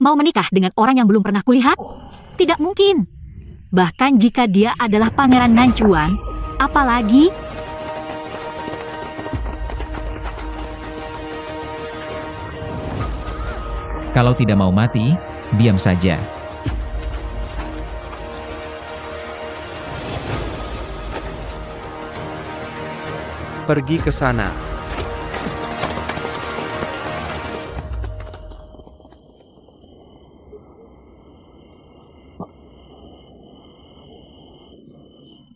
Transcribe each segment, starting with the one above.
mau menikah dengan orang yang belum pernah kulihat? Tidak mungkin. Bahkan jika dia adalah Pangeran Nancuan, apalagi... Kalau tidak mau mati, diam saja. Pergi ke sana.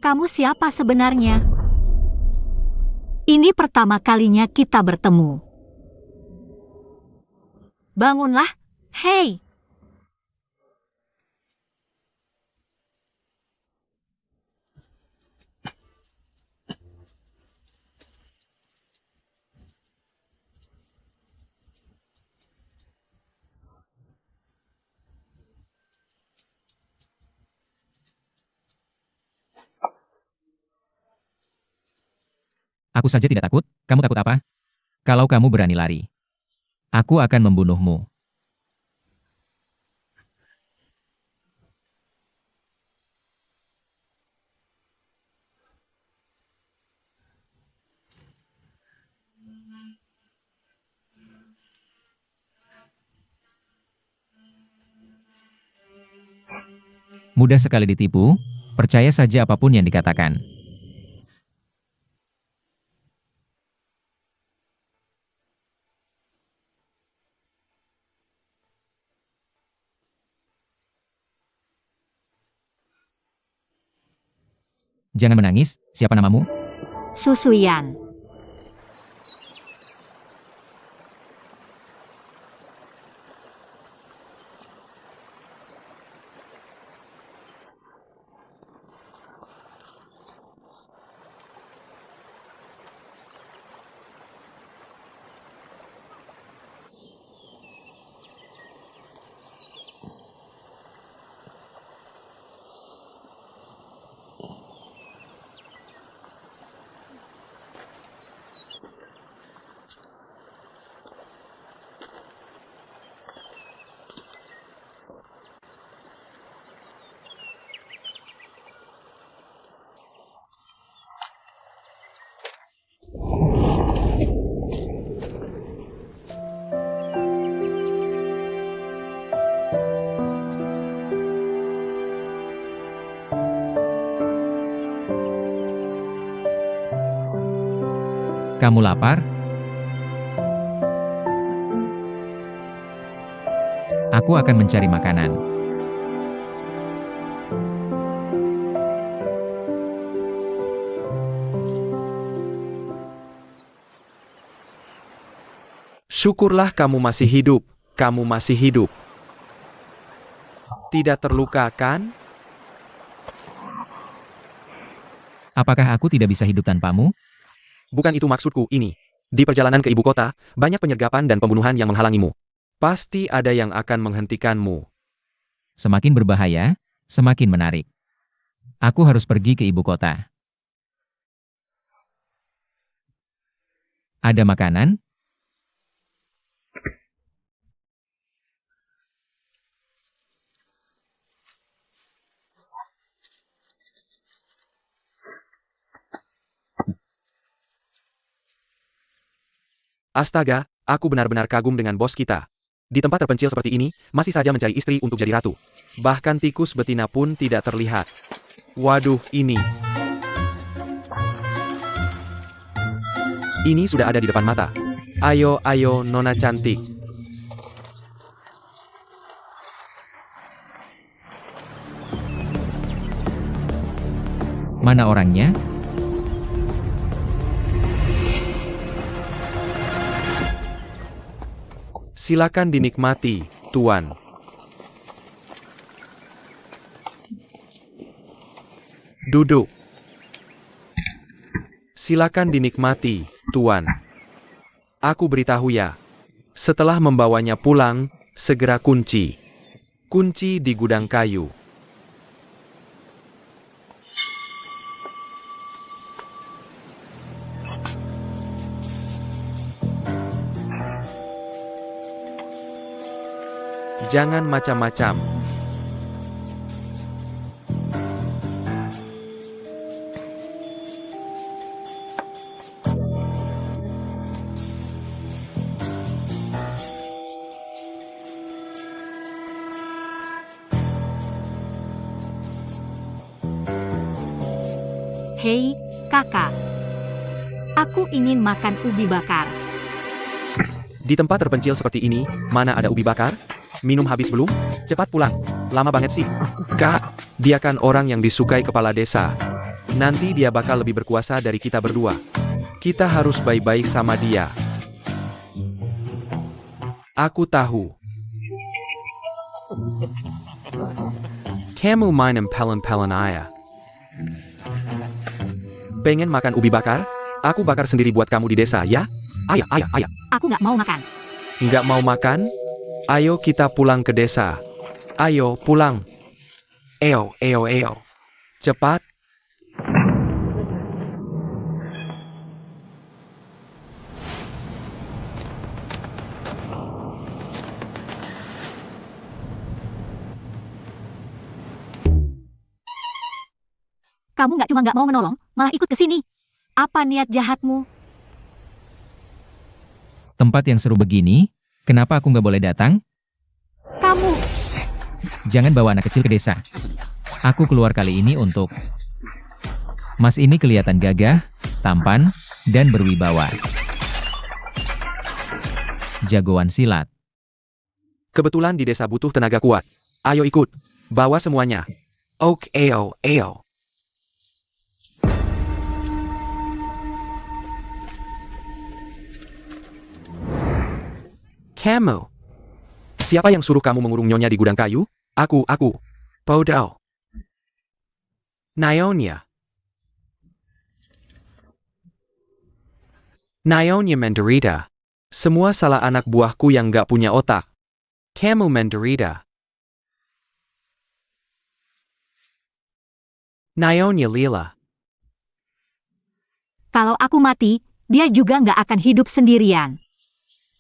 Kamu siapa sebenarnya? Ini pertama kalinya kita bertemu. Bangunlah, hei! Aku saja tidak takut, kamu takut apa? Kalau kamu berani lari, aku akan membunuhmu. Mudah sekali ditipu, percaya saja apapun yang dikatakan. Jangan menangis, siapa namamu? Susuyan. Kamu lapar? Aku akan mencari makanan. Syukurlah kamu masih hidup. Kamu masih hidup. Tidak terluka, kan? Apakah aku tidak bisa hidup tanpamu? Bukan itu maksudku ini. Di perjalanan ke ibu kota, banyak penyergapan dan pembunuhan yang menghalangimu. Pasti ada yang akan menghentikanmu. Semakin berbahaya, semakin menarik. Aku harus pergi ke ibu kota. Ada makanan? Astaga, aku benar-benar kagum dengan bos kita. Di tempat terpencil seperti ini, masih saja mencari istri untuk jadi ratu. Bahkan tikus betina pun tidak terlihat. Waduh, ini. Ini sudah ada di depan mata. Ayo, ayo, nona cantik. Mana orangnya? Silakan dinikmati, Tuan. Duduk. Silakan dinikmati, Tuan. Aku beritahu ya. Setelah membawanya pulang, segera kunci. Kunci di gudang kayu. Jangan macam-macam. Hei, kakak. Aku ingin makan ubi bakar. Di tempat terpencil seperti ini, mana ada ubi bakar? Minum habis belum? Cepat pulang. Lama banget sih. Kak, dia kan orang yang disukai kepala desa. Nanti dia bakal lebih berkuasa dari kita berdua. Kita harus baik-baik sama dia. Aku tahu. Kamu main empelen-pelen ayah. Pengen makan ubi bakar? Aku bakar sendiri buat kamu di desa, ya? Ayah. Aku nggak mau makan. Nggak mau makan? Ayo kita pulang ke desa. Ayo, pulang. Eo. Cepat. Kamu nggak cuma nggak mau menolong, malah ikut ke sini. Apa niat jahatmu? Tempat yang seru begini, kenapa aku nggak boleh datang? Kamu, Jangan bawa anak kecil ke desa. Aku keluar kali ini untuk... Mas ini kelihatan gagah, tampan, dan berwibawa. Jagoan silat. Kebetulan di desa butuh tenaga kuat. Ayo ikut. Bawa semuanya. Ok, eo. Kamu. Siapa yang suruh kamu mengurung nyonya di gudang kayu? Aku. Podao. Nyonya menderita. Semua salah anak buahku yang gak punya otak. Kamu menderita. Nyonya lila. kalau aku mati, dia juga nggak akan hidup sendirian.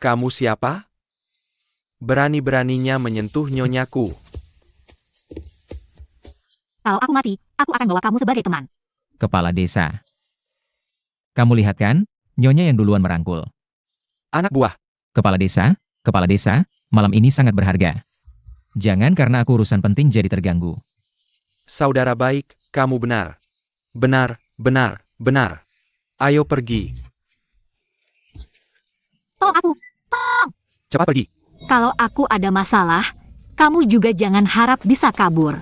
Kamu siapa? Berani-beraninya menyentuh nyonyaku. Kalau aku mati, aku akan bawa kamu sebagai teman. Kepala desa. Kamu lihat kan? Nyonya yang duluan merangkul. Anak buah. Kepala desa, malam ini sangat berharga. Jangan karena aku urusan penting jadi terganggu. Saudara baik, kamu benar. Benar. Ayo pergi. Tolong aku. Cepat pergi. Kalau aku ada masalah, kamu juga jangan harap bisa kabur.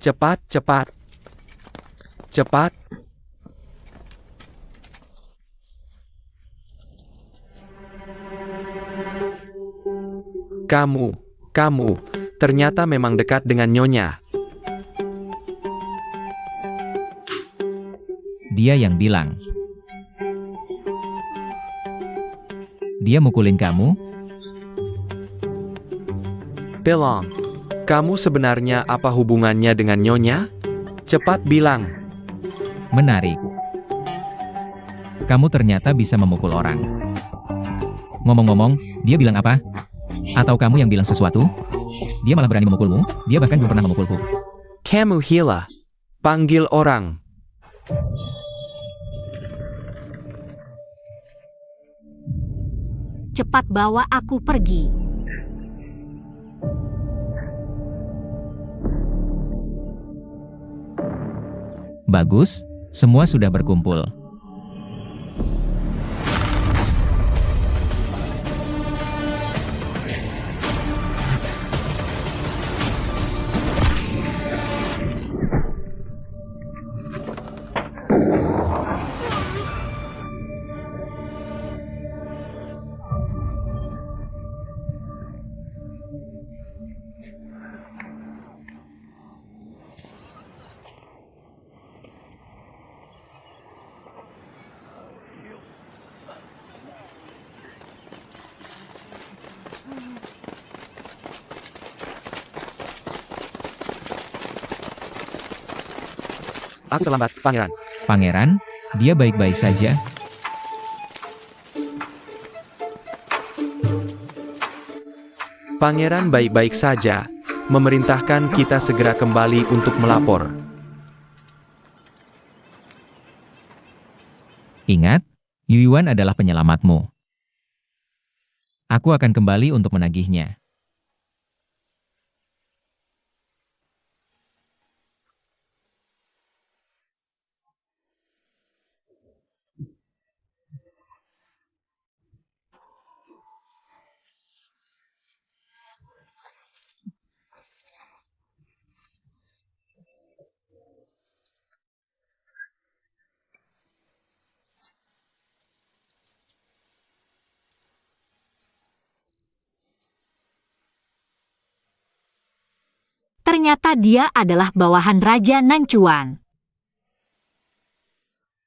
Cepat. Kamu, ternyata memang dekat dengan nyonya. Dia yang bilang. Dia mukulin kamu? Bilang, kamu sebenarnya apa hubungannya dengan nyonya? Cepat bilang. Menarik. Kamu ternyata bisa memukul orang. Ngomong-ngomong, dia bilang apa? Atau kamu yang bilang sesuatu? Dia malah berani memukulmu, dia bahkan belum pernah memukulku. Kamu hila. Panggil orang. Cepat bawa aku pergi. Bagus, semua sudah berkumpul. Aku terlambat, pangeran. Pangeran, dia baik-baik saja. Pangeran baik-baik saja, memerintahkan kita segera kembali untuk melapor. Ingat, Yuan adalah penyelamatmu. Aku akan kembali untuk menagihnya. Ternyata dia adalah bawahan Raja Nancuan.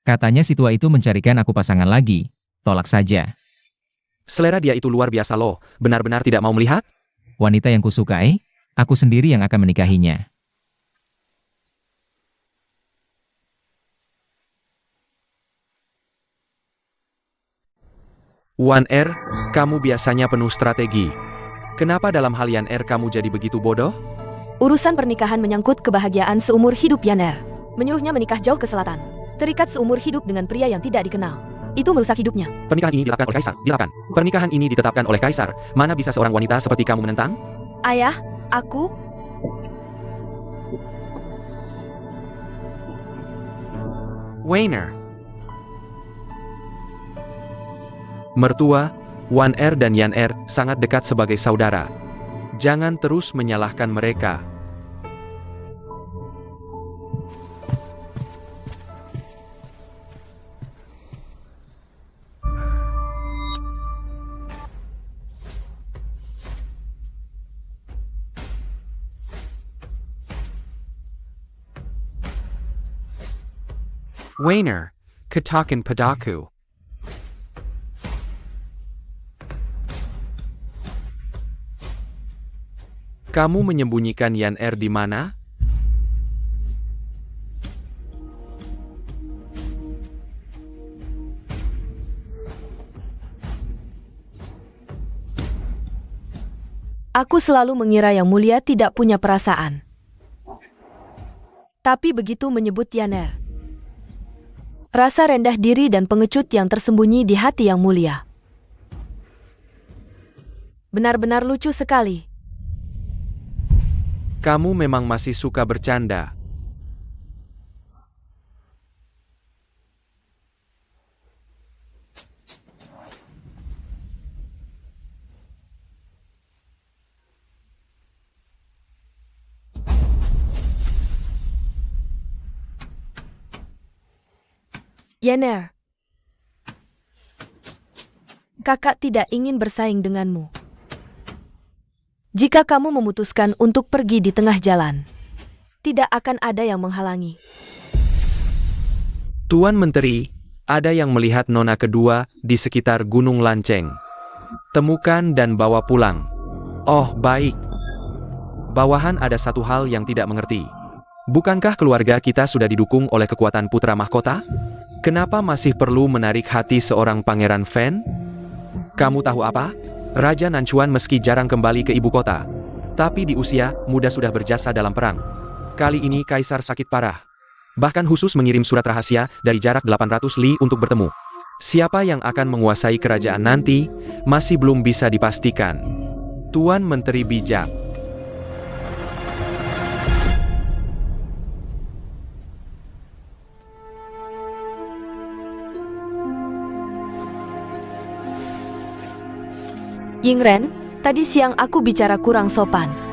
Katanya si tua itu mencarikan aku pasangan lagi. Tolak saja. Selera dia itu luar biasa loh, benar-benar tidak mau melihat? Wanita yang kusukai, aku sendiri yang akan menikahinya. Wan Er, kamu biasanya penuh strategi. Kenapa dalam hal Yan Er kamu jadi begitu bodoh? Urusan pernikahan menyangkut kebahagiaan seumur hidup Yaner. Menyuruhnya menikah jauh ke selatan. Terikat seumur hidup dengan pria yang tidak dikenal. Itu merusak hidupnya. Pernikahan ini dilakukan oleh Kaisar, dilakukan. Pernikahan ini ditetapkan oleh Kaisar. Mana bisa seorang wanita seperti kamu menentang? Ayah, aku... Weiner. Mertua, Wan Er dan Yan Er sangat dekat sebagai saudara. Jangan terus menyalahkan mereka. Weiner, katakan padaku. Kamu menyembunyikan Yan Er di mana? Aku selalu mengira Yang Mulia tidak punya perasaan. Tapi begitu menyebut Yaner, rasa rendah diri dan pengecut yang tersembunyi di hati Yang Mulia. Benar-benar lucu sekali. Kamu memang masih suka bercanda. Yaner, kakak tidak ingin bersaing denganmu. Jika kamu memutuskan untuk pergi di tengah jalan, tidak akan ada yang menghalangi. Tuan Menteri, ada yang melihat nona kedua di sekitar Gunung Lanceng. Temukan dan bawa pulang. Oh, baik. Bawahan ada satu hal yang tidak mengerti. Bukankah keluarga kita sudah didukung oleh kekuatan putra mahkota? Kenapa masih perlu menarik hati seorang pangeran Fen? Kamu tahu apa? Raja Nancuan meski jarang kembali ke ibu kota, tapi di usia muda sudah berjasa dalam perang. Kali ini Kaisar sakit parah. Bahkan khusus mengirim surat rahasia dari jarak 800 li untuk bertemu. Siapa yang akan menguasai kerajaan nanti, masih belum bisa dipastikan. Tuan Menteri bijak. Yingren, tadi siang aku bicara kurang sopan.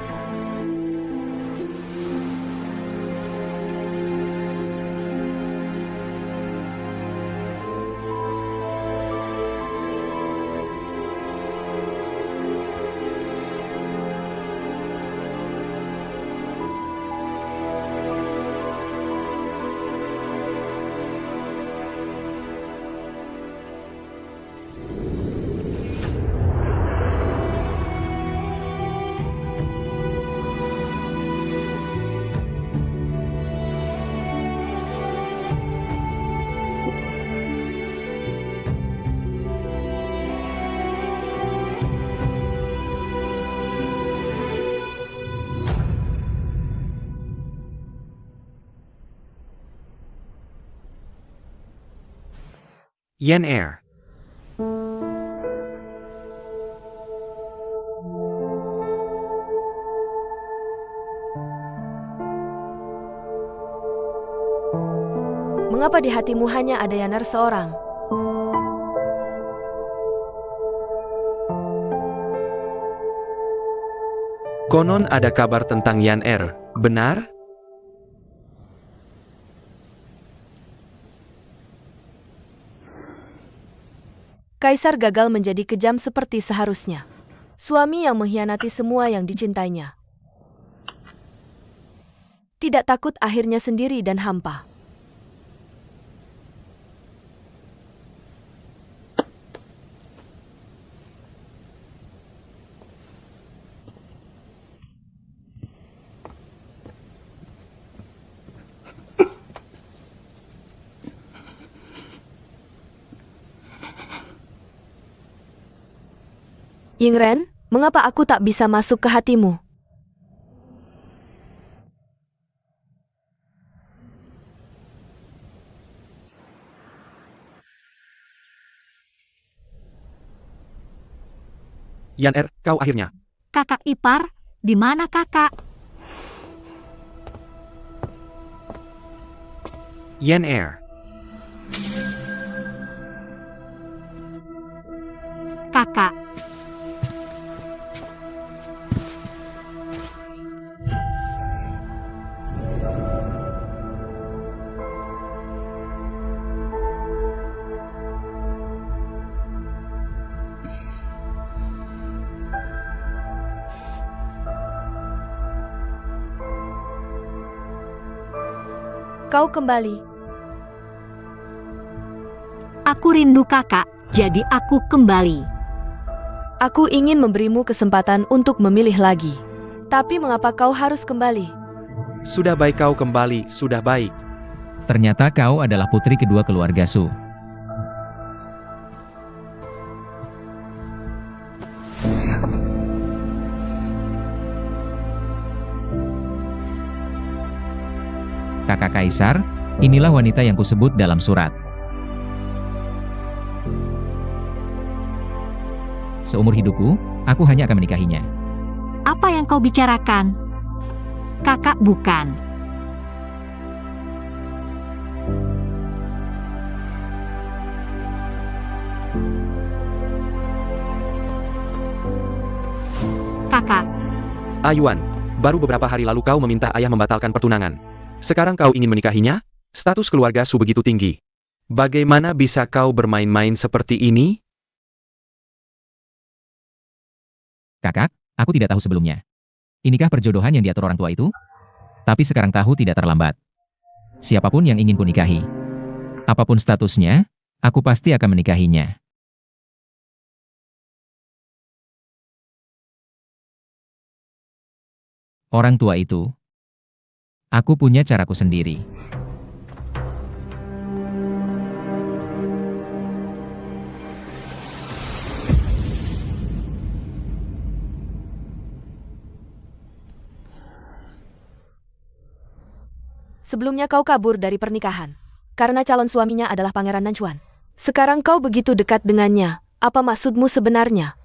Yen Er. Mengapa di hatimu hanya ada Yaner seorang? Konon ada kabar tentang Yan Er, benar? Kaisar gagal menjadi kejam seperti seharusnya. Suami yang mengkhianati semua yang dicintainya. Tidak takut akhirnya sendiri dan hampa. Yingren, mengapa aku tak bisa masuk ke hatimu? Yan Er, kau akhirnya. Kakak ipar, di mana kakak? Yen Er. Kakak. Kau kembali. Aku rindu kakak, jadi aku kembali. Aku ingin memberimu kesempatan untuk memilih lagi. Tapi mengapa kau harus kembali? Sudah baik kau kembali, sudah baik. Ternyata kau adalah putri kedua keluarga Su. Kakak Kaisar, inilah wanita yang kusebut dalam surat. Seumur hidupku, aku hanya akan menikahinya. Apa yang kau bicarakan? Kakak bukan. Kakak, Ayuan, baru beberapa hari lalu kau meminta ayah membatalkan pertunangan. Sekarang kau ingin menikahinya? Status keluarga Su begitu tinggi. Bagaimana bisa kau bermain-main seperti ini? Kakak, aku tidak tahu sebelumnya. Inikah perjodohan yang diatur orang tua itu? Tapi sekarang tahu tidak terlambat. Siapapun yang ingin kunikahi. Apapun statusnya, aku pasti akan menikahinya. Orang tua itu, aku punya caraku sendiri. Sebelumnya kau kabur dari pernikahan. Karena calon suaminya adalah Pangeran Nanchuan. Sekarang kau begitu dekat dengannya. Apa maksudmu sebenarnya?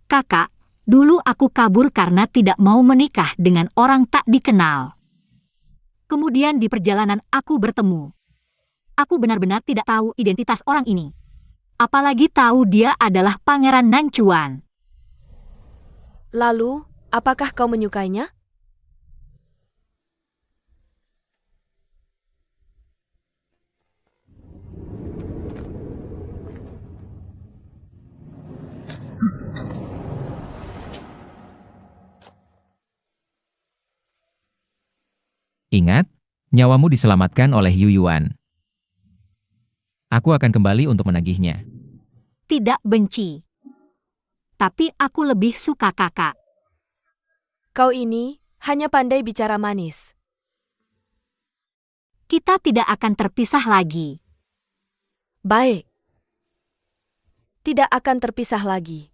kakak, dulu aku kabur karena tidak mau menikah dengan orang tak dikenal. Kemudian di perjalanan aku bertemu. Aku benar-benar tidak tahu identitas orang ini. Apalagi tahu dia adalah Pangeran Nanchuan. Lalu, apakah kau menyukainya? Ingat, nyawamu diselamatkan oleh Yu Yuan. Aku akan kembali untuk menagihnya. Tidak benci. Tapi aku lebih suka kakak. Kau ini hanya pandai bicara manis. Kita tidak akan terpisah lagi. Baik. Tidak akan terpisah lagi.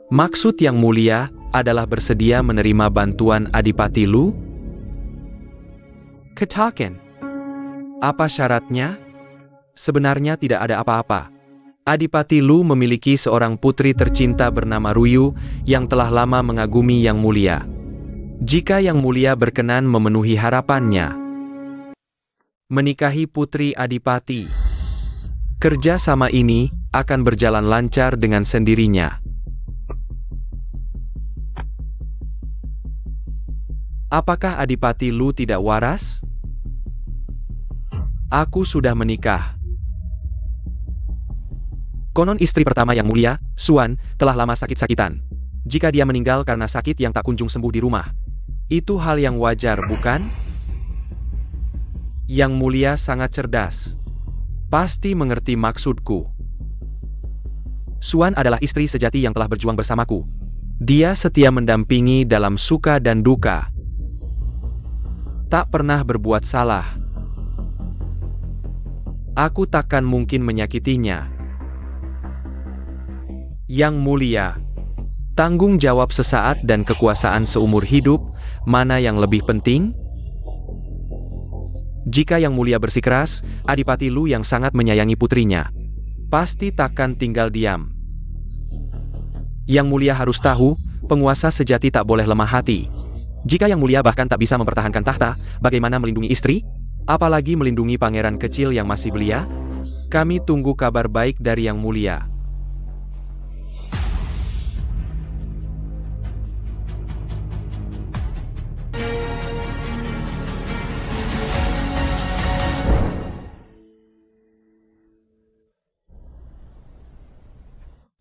Maksud yang mulia, adalah bersedia menerima bantuan Adipati Lu? Katakan. Apa syaratnya? Sebenarnya tidak ada apa-apa. Adipati Lu memiliki seorang putri tercinta bernama Ruyu yang telah lama mengagumi Yang Mulia. Jika Yang Mulia berkenan memenuhi harapannya, menikahi putri Adipati, kerja sama ini akan berjalan lancar dengan sendirinya. Apakah Adipati Lu tidak waras? Aku sudah menikah. Konon istri pertama Yang Mulia, Xuan, telah lama sakit-sakitan. Jika dia meninggal karena sakit yang tak kunjung sembuh di rumah, itu hal yang wajar, bukan? Yang Mulia sangat cerdas. Pasti mengerti maksudku. Xuan adalah istri sejati yang telah berjuang bersamaku. Dia setia mendampingi dalam suka dan duka. Tak pernah berbuat salah. Aku takkan mungkin menyakitinya. Yang Mulia, tanggung jawab sesaat dan kekuasaan seumur hidup, mana yang lebih penting? Jika Yang Mulia bersikeras, Adipati Lu yang sangat menyayangi putrinya, pasti takkan tinggal diam. Yang Mulia harus tahu, penguasa sejati tak boleh lemah hati. Jika Yang Mulia bahkan tak bisa mempertahankan tahta, bagaimana melindungi istri? Apalagi melindungi pangeran kecil yang masih belia? Kami tunggu kabar baik dari Yang Mulia.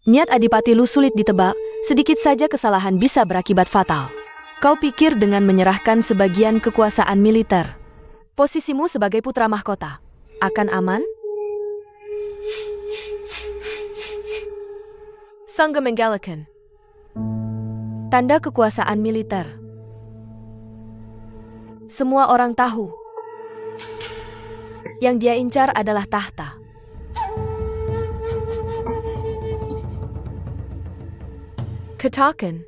Niat Adipati Lu sulit ditebak, sedikit saja kesalahan bisa berakibat fatal. Kau pikir dengan menyerahkan sebagian kekuasaan militer, posisimu sebagai putra mahkota akan aman? Sangga menggalakan. Tanda kekuasaan militer. Semua orang tahu. Yang dia incar adalah tahta. Katakan.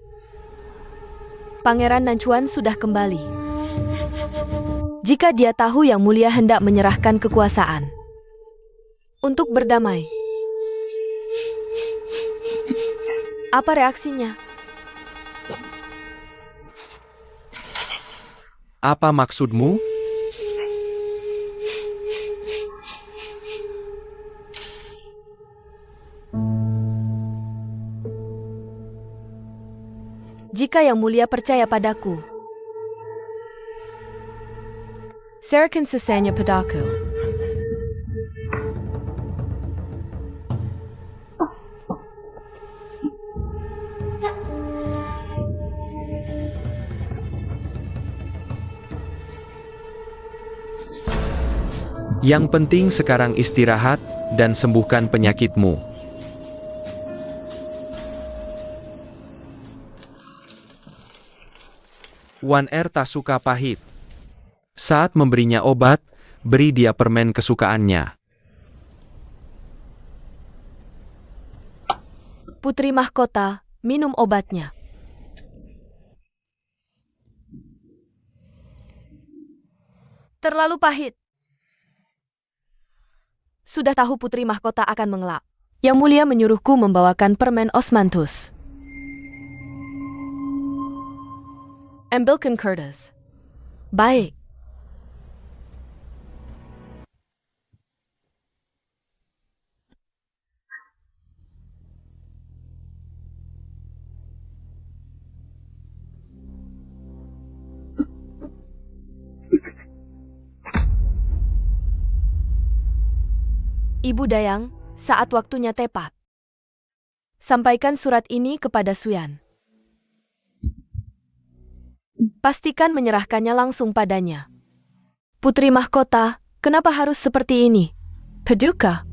Pangeran Nanchuan sudah kembali. Jika dia tahu Yang Mulia hendak menyerahkan kekuasaan untuk berdamai, apa reaksinya? Apa maksudmu? Jika Yang Mulia percaya padaku, serahkan sisanya padaku. Yang penting sekarang istirahat dan sembuhkan penyakitmu. Wan Er tak suka pahit. Saat memberinya obat, beri dia permen kesukaannya. Putri mahkota, minum obatnya. Terlalu pahit. Sudah tahu putri mahkota akan mengelak. Yang Mulia menyuruhku membawakan permen osmanthus. Ambilkan Curtis. Baik. Ibu Dayang, saat waktunya tepat. Sampaikan surat ini kepada Xuan. Pastikan menyerahkannya langsung padanya. Putri mahkota, kenapa harus seperti ini? Paduka.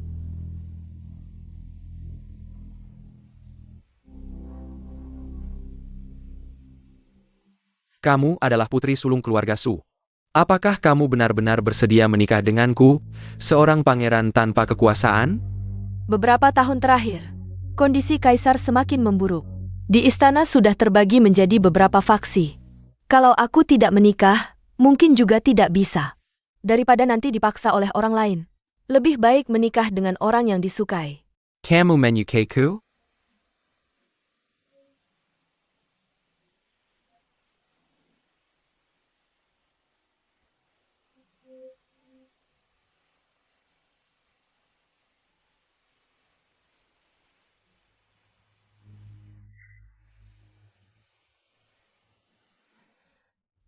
Kamu adalah putri sulung keluarga Su. Apakah kamu benar-benar bersedia menikah denganku, seorang pangeran tanpa kekuasaan? Beberapa tahun terakhir, kondisi kaisar semakin memburuk. Di istana sudah terbagi menjadi beberapa faksi. Kalau aku tidak menikah, mungkin juga tidak bisa. Daripada nanti dipaksa oleh orang lain. Lebih baik menikah dengan orang yang disukai. Kamu menyukaiku?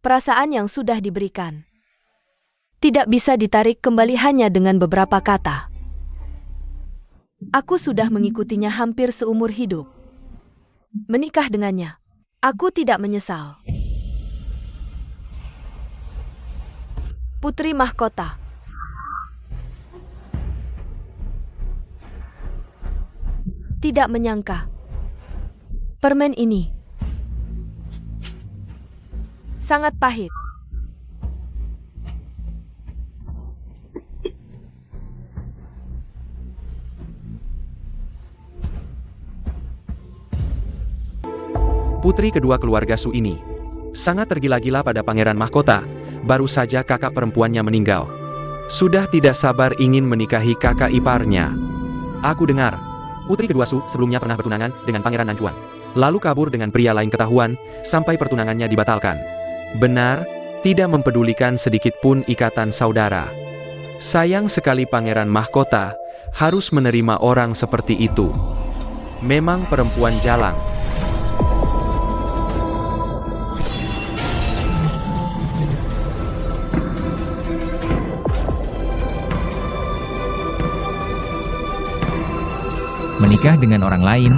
Perasaan yang sudah diberikan tidak bisa ditarik kembali hanya dengan beberapa kata. Aku sudah mengikutinya hampir seumur hidup. Menikah dengannya, aku tidak menyesal. Putri Mahkota. Tidak menyangka permen ini sangat pahit. Putri kedua keluarga Su ini sangat tergila-gila pada Pangeran Mahkota. Baru saja kakak perempuannya meninggal. Sudah tidak sabar ingin menikahi kakak iparnya. Aku dengar, putri kedua Su sebelumnya pernah bertunangan dengan Pangeran Nanchuan. Lalu kabur dengan pria lain ketahuan, sampai pertunangannya dibatalkan. Benar, tidak mempedulikan sedikit pun ikatan saudara. Sayang sekali Pangeran Mahkota harus menerima orang seperti itu. Memang perempuan jalang. Menikah dengan orang lain,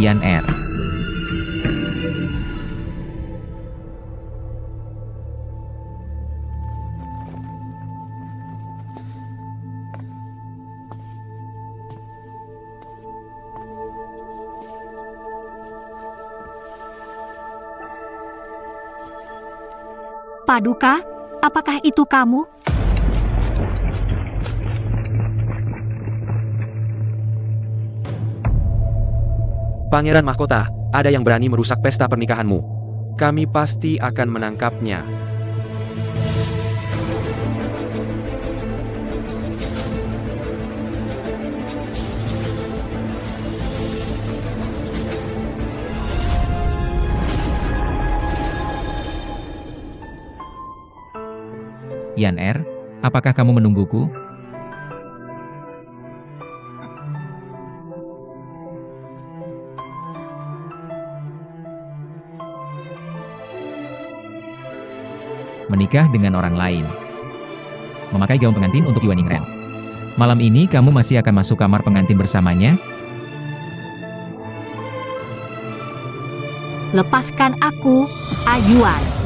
Yan Er. Paduka, apakah itu kamu? Pangeran Mahkota, ada yang berani merusak pesta pernikahanmu. Kami pasti akan menangkapnya. Yan Er, apakah kamu menungguku? Menikah dengan orang lain. Memakai gaun pengantin untuk Yuan Yingren. Malam ini kamu masih akan masuk kamar pengantin bersamanya? Lepaskan aku, Ayuan.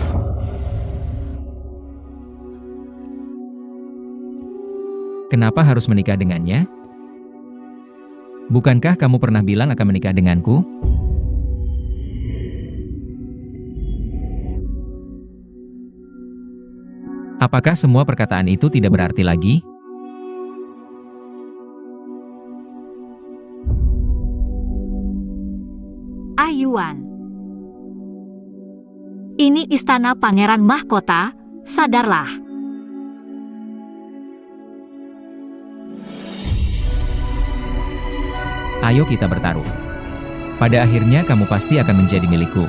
Kenapa harus menikah dengannya? Bukankah kamu pernah bilang akan menikah denganku? Apakah semua perkataan itu tidak berarti lagi? Ayuan. Ini istana Pangeran Mahkota, sadarlah. Ayo kita bertaruh. Pada akhirnya kamu pasti akan menjadi milikku.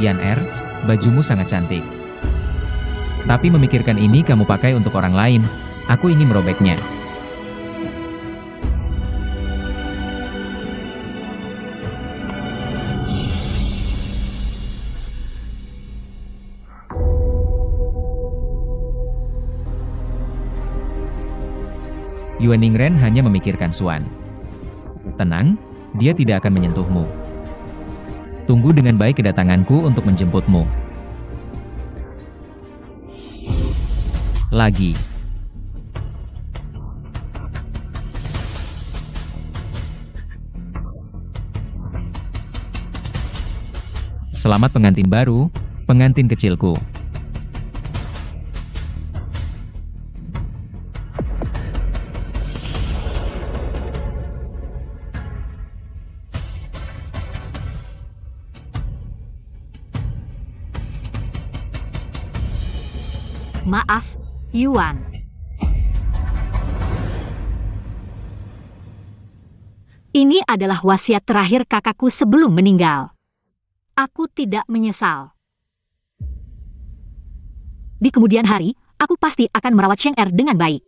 Yan Er, bajumu sangat cantik. Tapi memikirkan ini kamu pakai untuk orang lain, aku ingin merobeknya. Yuan Yingren hanya memikirkan Xuan. Tenang, dia tidak akan menyentuhmu. Tunggu dengan baik kedatanganku untuk menjemputmu. Lagi. Selamat pengantin baru, pengantin kecilku. Maaf, Yuan. Ini adalah wasiat terakhir kakakku sebelum meninggal. Aku tidak menyesal. Di kemudian hari, aku pasti akan merawat Cheng Er dengan baik.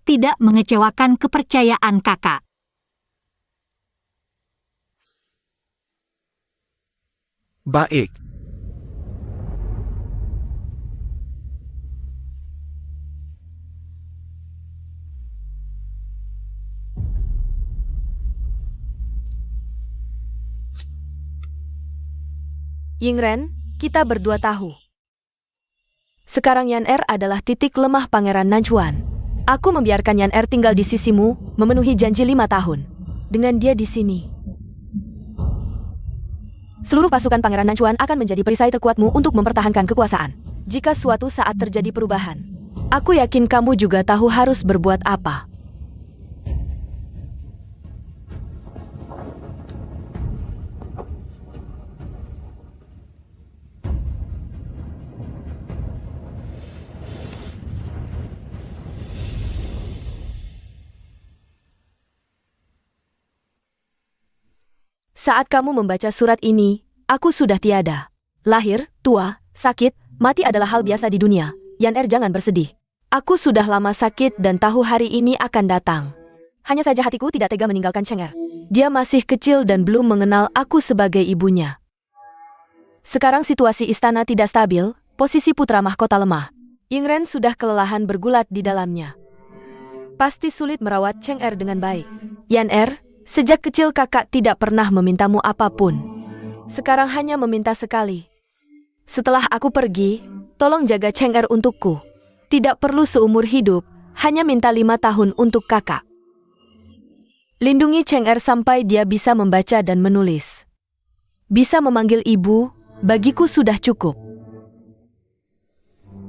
Tidak mengecewakan kepercayaan kakak. Baik. Yingren, kita berdua tahu. Sekarang Yan Er adalah titik lemah Pangeran Nanchuan. Aku membiarkan Yan Er tinggal di sisimu, memenuhi janji 5 tahun. Dengan dia di sini, seluruh pasukan Pangeran Nanchuan akan menjadi perisai terkuatmu untuk mempertahankan kekuasaan. Jika suatu saat terjadi perubahan, aku yakin kamu juga tahu harus berbuat apa. Saat kamu membaca surat ini, aku sudah tiada. Lahir, tua, sakit, mati adalah hal biasa di dunia. Yan Er, jangan bersedih. Aku sudah lama sakit dan tahu hari ini akan datang. Hanya saja hatiku tidak tega meninggalkan Cheng Er. Dia masih kecil dan belum mengenal aku sebagai ibunya. Sekarang situasi istana tidak stabil, posisi putra mahkota lemah. Yingren sudah kelelahan bergulat di dalamnya. Pasti sulit merawat Cheng Er dengan baik. Yan Er, sejak kecil kakak tidak pernah memintamu apapun. Sekarang hanya meminta sekali. Setelah aku pergi, tolong jaga Cheng Er untukku. Tidak perlu seumur hidup, hanya minta 5 tahun untuk kakak. Lindungi Cheng Er sampai dia bisa membaca dan menulis. Bisa memanggil ibu, bagiku sudah cukup.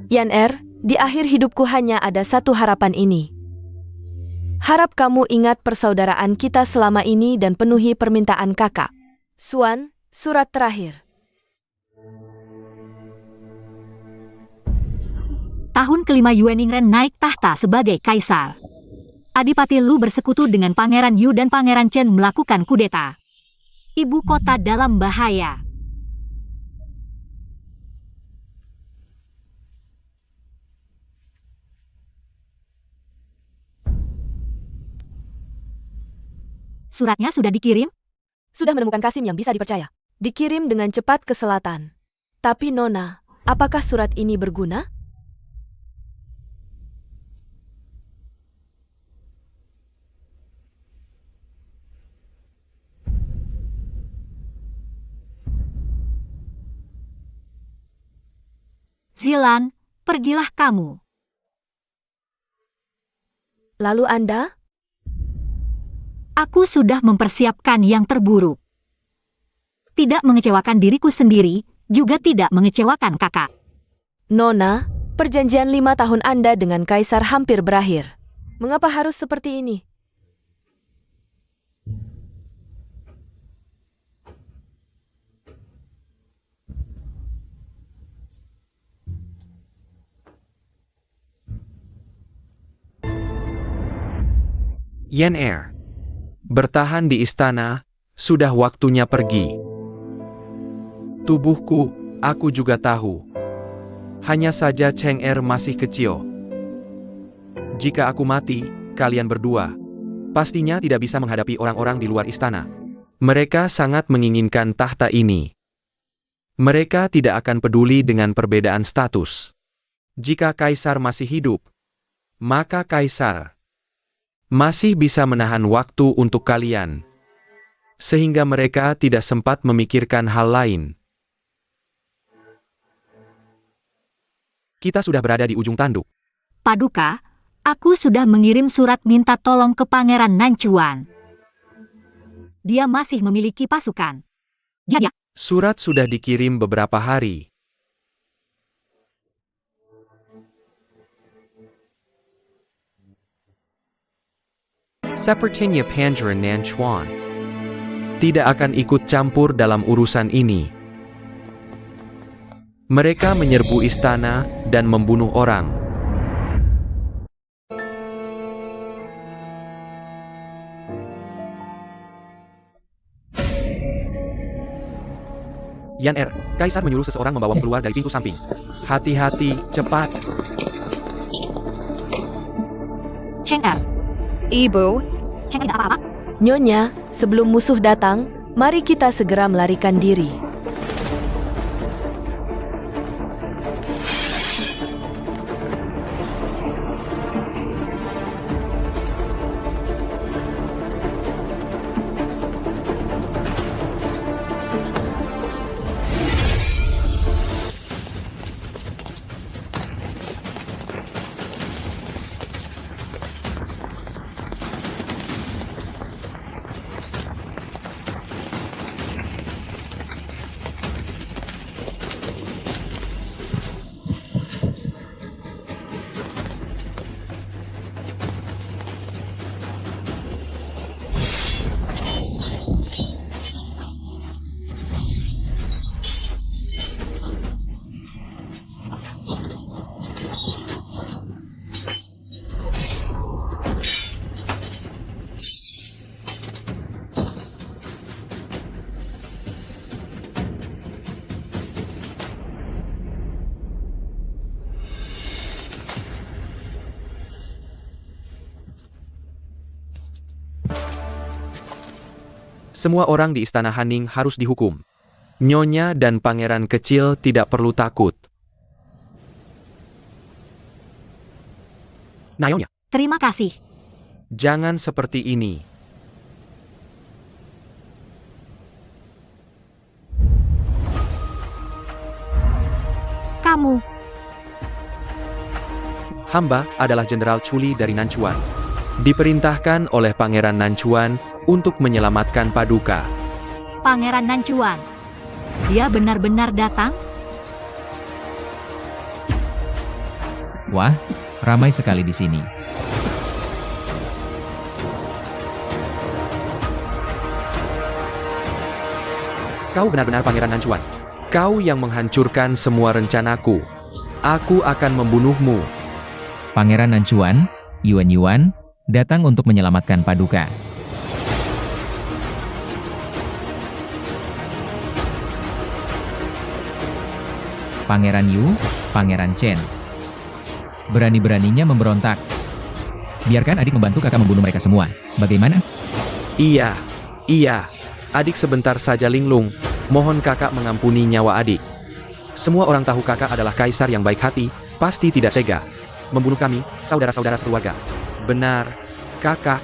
Yan Er, di akhir hidupku hanya ada satu harapan ini. Harap kamu ingat persaudaraan kita selama ini dan penuhi permintaan kakak. Xuan, surat terakhir. Tahun kelima Yuan Yingren naik tahta sebagai kaisar. Adipati Lu bersekutu dengan Pangeran Yu dan Pangeran Chen melakukan kudeta. Ibu kota dalam bahaya. Suratnya sudah dikirim? Sudah menemukan Kasim yang bisa dipercaya. Dikirim dengan cepat ke selatan. Tapi Nona, apakah surat ini berguna? Zilan, pergilah kamu. Lalu Anda? Aku sudah mempersiapkan yang terburuk. Tidak mengecewakan diriku sendiri, juga tidak mengecewakan kakak. Nona, perjanjian 5 tahun Anda dengan Kaisar hampir berakhir. Mengapa harus seperti ini? Yan Er, bertahan di istana, sudah waktunya pergi. Tubuhku, aku juga tahu. Hanya saja Cheng Er masih kecil. Jika aku mati, kalian berdua pastinya tidak bisa menghadapi orang-orang di luar istana. Mereka sangat menginginkan tahta ini. Mereka tidak akan peduli dengan perbedaan status. Jika Kaisar masih hidup, maka Kaisar masih bisa menahan waktu untuk kalian, sehingga mereka tidak sempat memikirkan hal lain. Kita sudah berada di ujung tanduk. Paduka, aku sudah mengirim surat minta tolong ke Pangeran Nanchuan. Dia masih memiliki pasukan. Ya. Surat sudah dikirim beberapa hari. Sepertinya Pangeran Nanchuan tidak akan ikut campur dalam urusan ini. Mereka menyerbu istana dan membunuh orang. Yan Er, Kaisar menyuruh seseorang membawamu keluar dari pintu samping. Hati-hati, cepat. Cheng Er, Ibu, Cheng tidak apa-apa? Nyonya, sebelum musuh datang, mari kita segera melarikan diri. Semua orang di Istana Haning harus dihukum. Nyonya dan pangeran kecil tidak perlu takut. Nyonya, Terima kasih. jangan seperti ini. Kamu, Hamba adalah Jenderal Chuli dari Nanchuan. Diperintahkan oleh Pangeran Nanchuan untuk menyelamatkan Paduka. Pangeran Nanchuan. Dia benar-benar datang? Wah, ramai sekali di sini. Kau benar-benar Pangeran Nanchuan. Kau yang menghancurkan semua rencanaku. Aku akan membunuhmu. Pangeran Nanchuan, Yuan Yuan, datang untuk menyelamatkan Paduka. Pangeran Yu, Pangeran Chen. Berani-beraninya memberontak. Biarkan adik membantu kakak membunuh mereka semua. Bagaimana? Iya. Adik sebentar saja linglung. Mohon kakak mengampuni nyawa adik. Semua orang tahu kakak adalah kaisar yang baik hati, pasti tidak tega membunuh kami, saudara-saudara sekeluarga. Benar, kakak.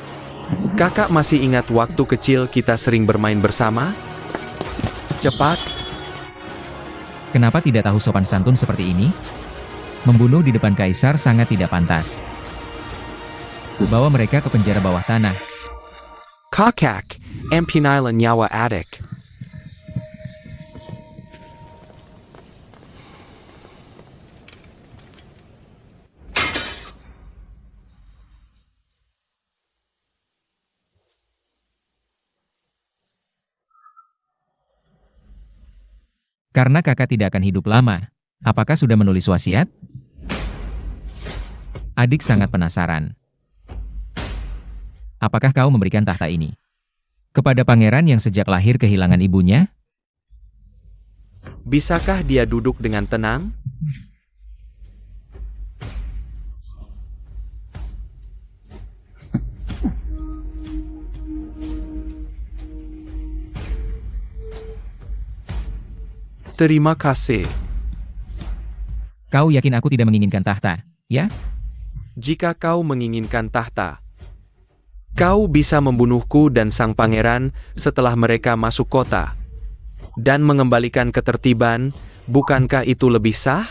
Kakak masih ingat waktu kecil kita sering bermain bersama? Cepat. Kenapa tidak tahu sopan santun seperti ini? Membunuh di depan kaisar sangat tidak pantas. Bawa mereka ke penjara bawah tanah. Kakak, empinailah nyawa adik. Karena kakak tidak akan hidup lama, apakah sudah menulis wasiat? Adik sangat penasaran. Apakah kau memberikan tahta ini kepada pangeran yang sejak lahir kehilangan ibunya? Bisakah dia duduk dengan tenang? Terima kasih. Kau yakin aku tidak menginginkan tahta, ya? Jika kau menginginkan tahta, kau bisa membunuhku dan sang pangeran setelah mereka masuk kota dan mengembalikan ketertiban. Bukankah itu lebih sah?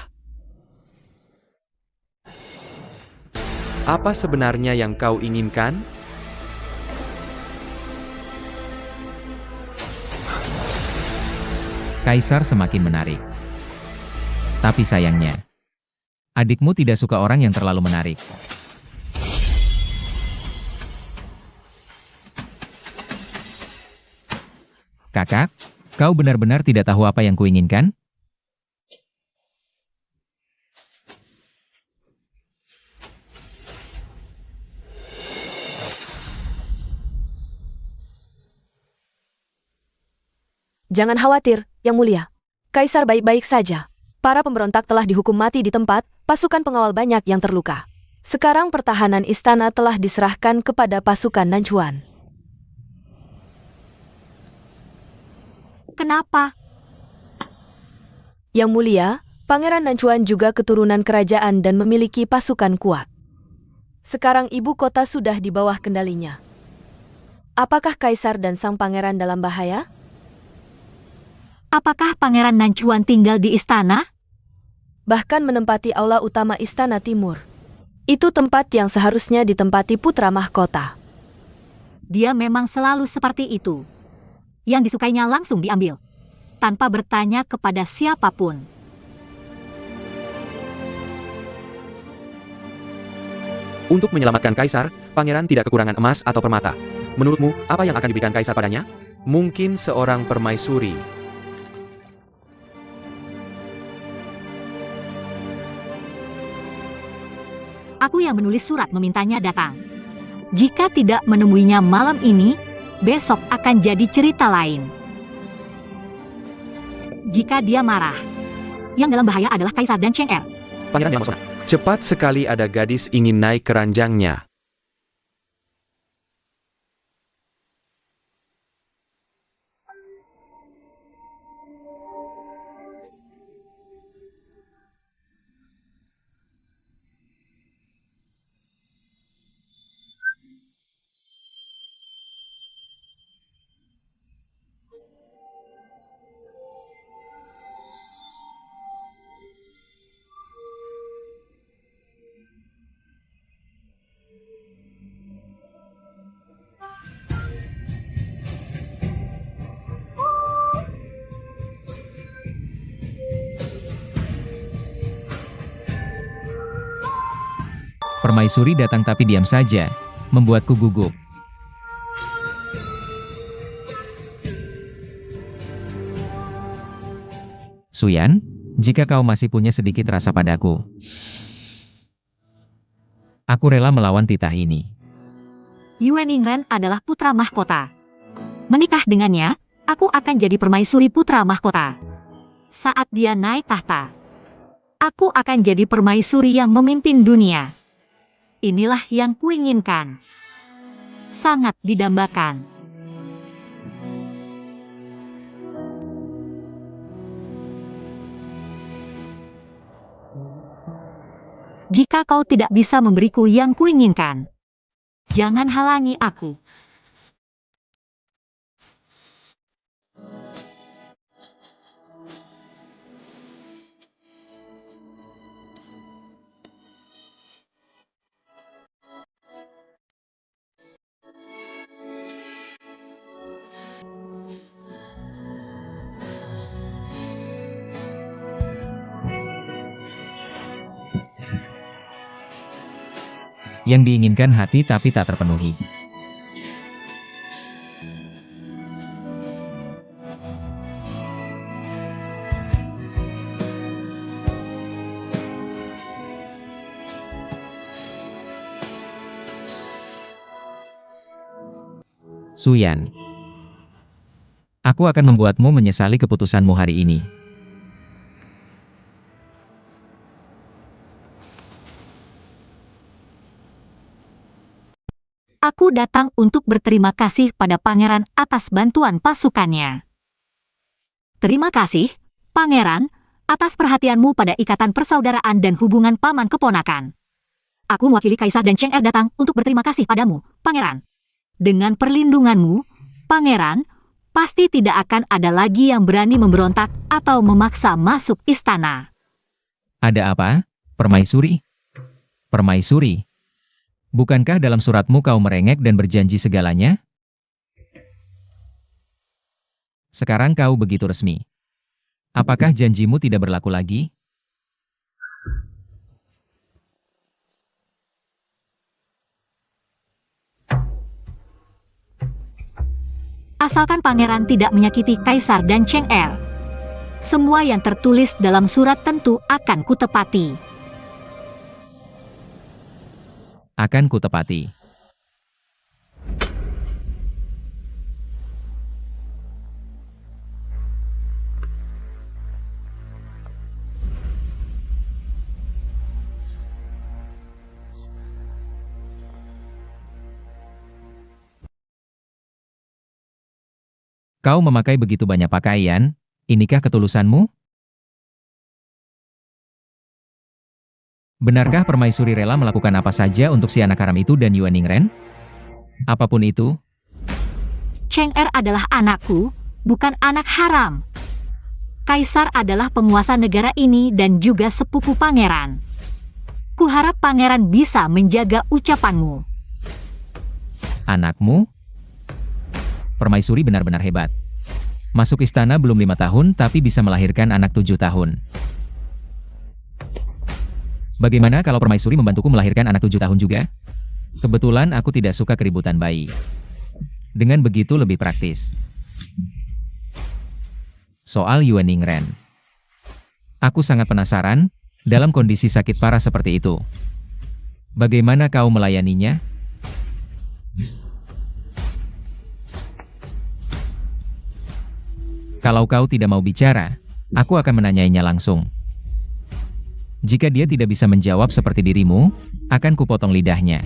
Apa sebenarnya yang kau inginkan? Kaisar semakin menarik. Tapi sayangnya, adikmu tidak suka orang yang terlalu menarik. Kakak, kau benar-benar tidak tahu apa yang kuinginkan? Jangan khawatir, Yang Mulia. Kaisar baik-baik saja. Para pemberontak telah dihukum mati di tempat, pasukan pengawal banyak yang terluka. Sekarang pertahanan istana telah diserahkan kepada pasukan Nanchuan. Kenapa? Yang mulia, Pangeran Nanchuan juga keturunan kerajaan dan memiliki pasukan kuat. Sekarang ibu kota sudah di bawah kendalinya. Apakah Kaisar dan sang pangeran dalam bahaya? Apakah Pangeran Nanchuan tinggal di istana? Bahkan menempati aula utama Istana Timur. Itu tempat yang seharusnya ditempati putra mahkota. Dia memang selalu seperti itu. Yang disukainya langsung diambil, tanpa bertanya kepada siapapun. Untuk menyelamatkan Kaisar, pangeran tidak kekurangan emas atau permata. Menurutmu, apa yang akan diberikan Kaisar padanya? Mungkin seorang permaisuri. Aku yang menulis surat memintanya datang. Jika tidak menemuinya malam ini, besok akan jadi cerita lain. Jika dia marah, yang dalam bahaya adalah Kaisar dan Cheng Er. Pangeran yang mempesona. Cepat sekali ada gadis ingin naik ke ranjangnya. Permaisuri datang tapi diam saja, membuatku gugup. Suyan, jika kau masih punya sedikit rasa padaku, aku rela melawan titah ini. Yue Ningren adalah putra mahkota. Menikah dengannya, aku akan jadi permaisuri putra mahkota. Saat dia naik tahta, aku akan jadi permaisuri yang memimpin dunia. Inilah yang kuinginkan. Sangat didambakan. Jika kau tidak bisa memberiku yang kuinginkan, jangan halangi aku. Yang diinginkan hati tapi tak terpenuhi. Suyan, aku akan membuatmu menyesali keputusanmu hari ini. Aku datang untuk berterima kasih pada pangeran atas bantuan pasukannya. Terima kasih, pangeran, atas perhatianmu pada ikatan persaudaraan dan hubungan paman keponakan. Aku mewakili Kaisar dan Cheng Er datang untuk berterima kasih padamu, pangeran. Dengan perlindunganmu, pangeran, pasti tidak akan ada lagi yang berani memberontak atau memaksa masuk istana. Ada apa, permaisuri? Permaisuri? Bukankah dalam suratmu kau merengek dan berjanji segalanya? Sekarang kau begitu resmi. Apakah janjimu tidak berlaku lagi? Asalkan pangeran tidak menyakiti Kaisar dan Cheng Er, semua yang tertulis dalam surat tentu akan kutepati. Akan kutepati. Kau memakai begitu banyak pakaian, inikah ketulusanmu? Benarkah permaisuri rela melakukan apa saja untuk si anak haram itu dan Yuan Ningren? Apapun itu, Cheng Er adalah anakku, bukan anak haram. Kaisar adalah penguasa negara ini dan juga sepupu pangeran. Kuharap pangeran bisa menjaga ucapanmu. anakmu? Permaisuri benar-benar hebat. Masuk istana belum 5 tahun tapi bisa melahirkan anak 7 tahun. Bagaimana kalau permaisuri membantuku melahirkan anak 7 tahun juga? Kebetulan aku tidak suka keributan bayi. Dengan begitu lebih praktis. Soal Yuan Ningren. Aku sangat penasaran, dalam kondisi sakit parah seperti itu. Bagaimana kau melayaninya? Kalau kau tidak mau bicara, aku akan menanyainya langsung. Jika dia tidak bisa menjawab seperti dirimu, akan kupotong lidahnya.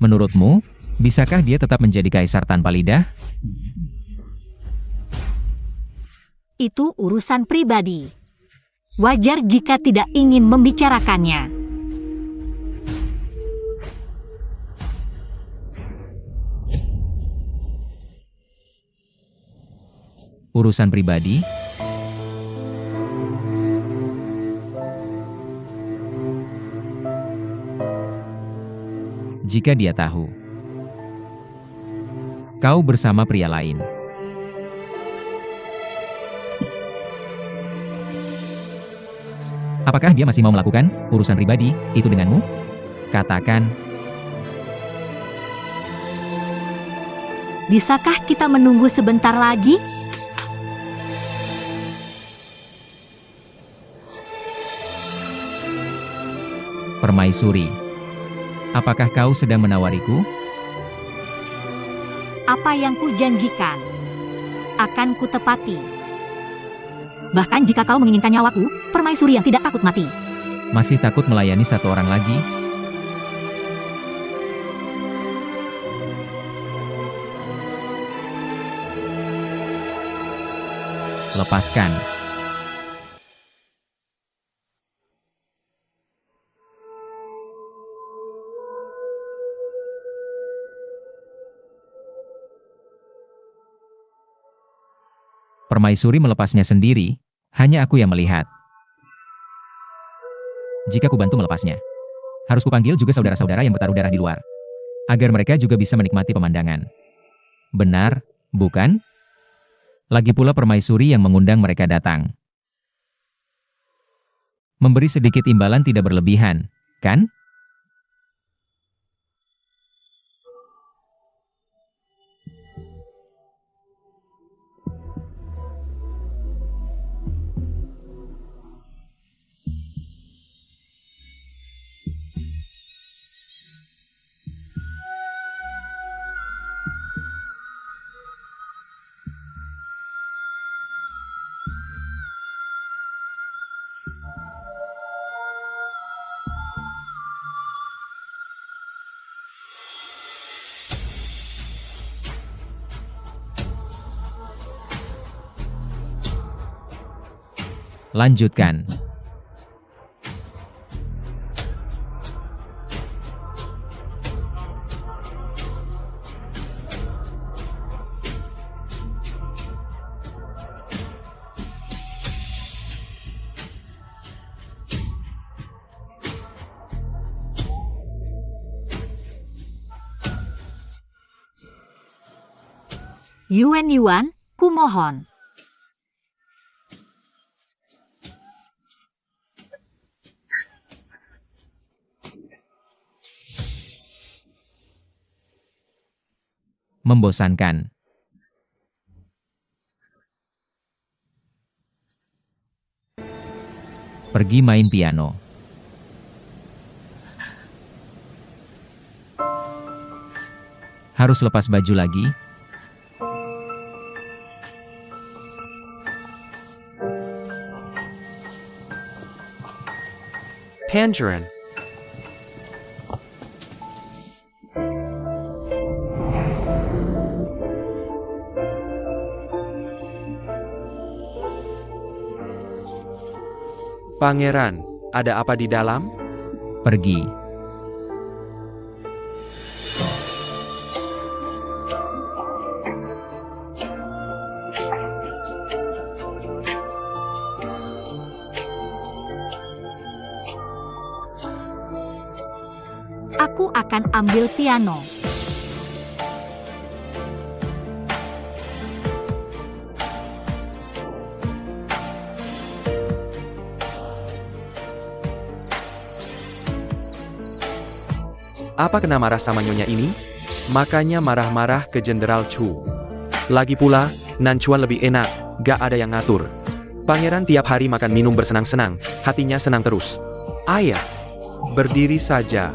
Menurutmu, bisakah dia tetap menjadi kaisar tanpa lidah? Itu urusan pribadi. Wajar jika tidak ingin membicarakannya. Urusan pribadi? Jika dia tahu kau bersama pria lain. Apakah dia masih mau melakukan urusan pribadi itu denganmu? Katakan, Bisakah kita menunggu sebentar lagi? permaisuri. Apakah kau sedang menawariku? Apa yang kujanjikan akan kutepati. Bahkan jika kau menginginkan nyawaku, permaisuri yang tidak takut mati. Masih takut melayani satu orang lagi? Lepaskan. Permaisuri melepasnya sendiri, hanya aku yang melihat. Jika ku bantu melepasnya, harus kupanggil juga saudara-saudara yang bertaruh darah di luar, agar mereka juga bisa menikmati pemandangan. Benar, bukan? Lagi pula permaisuri yang mengundang mereka datang. Memberi sedikit imbalan tidak berlebihan, kan? Lanjutkan. Yuan, kumohon. Membosankan. Pergi main piano. Harus lepas baju lagi? Pangeran. Pangeran, ada apa di dalam? Pergi. Aku akan ambil piano. Apa kena marah sama nyonya ini? Makanya marah-marah ke Jenderal Chu. Lagi pula, Nanchuan lebih enak, gak ada yang ngatur. Pangeran tiap hari makan minum bersenang-senang, hatinya senang terus. Ayah, berdiri saja.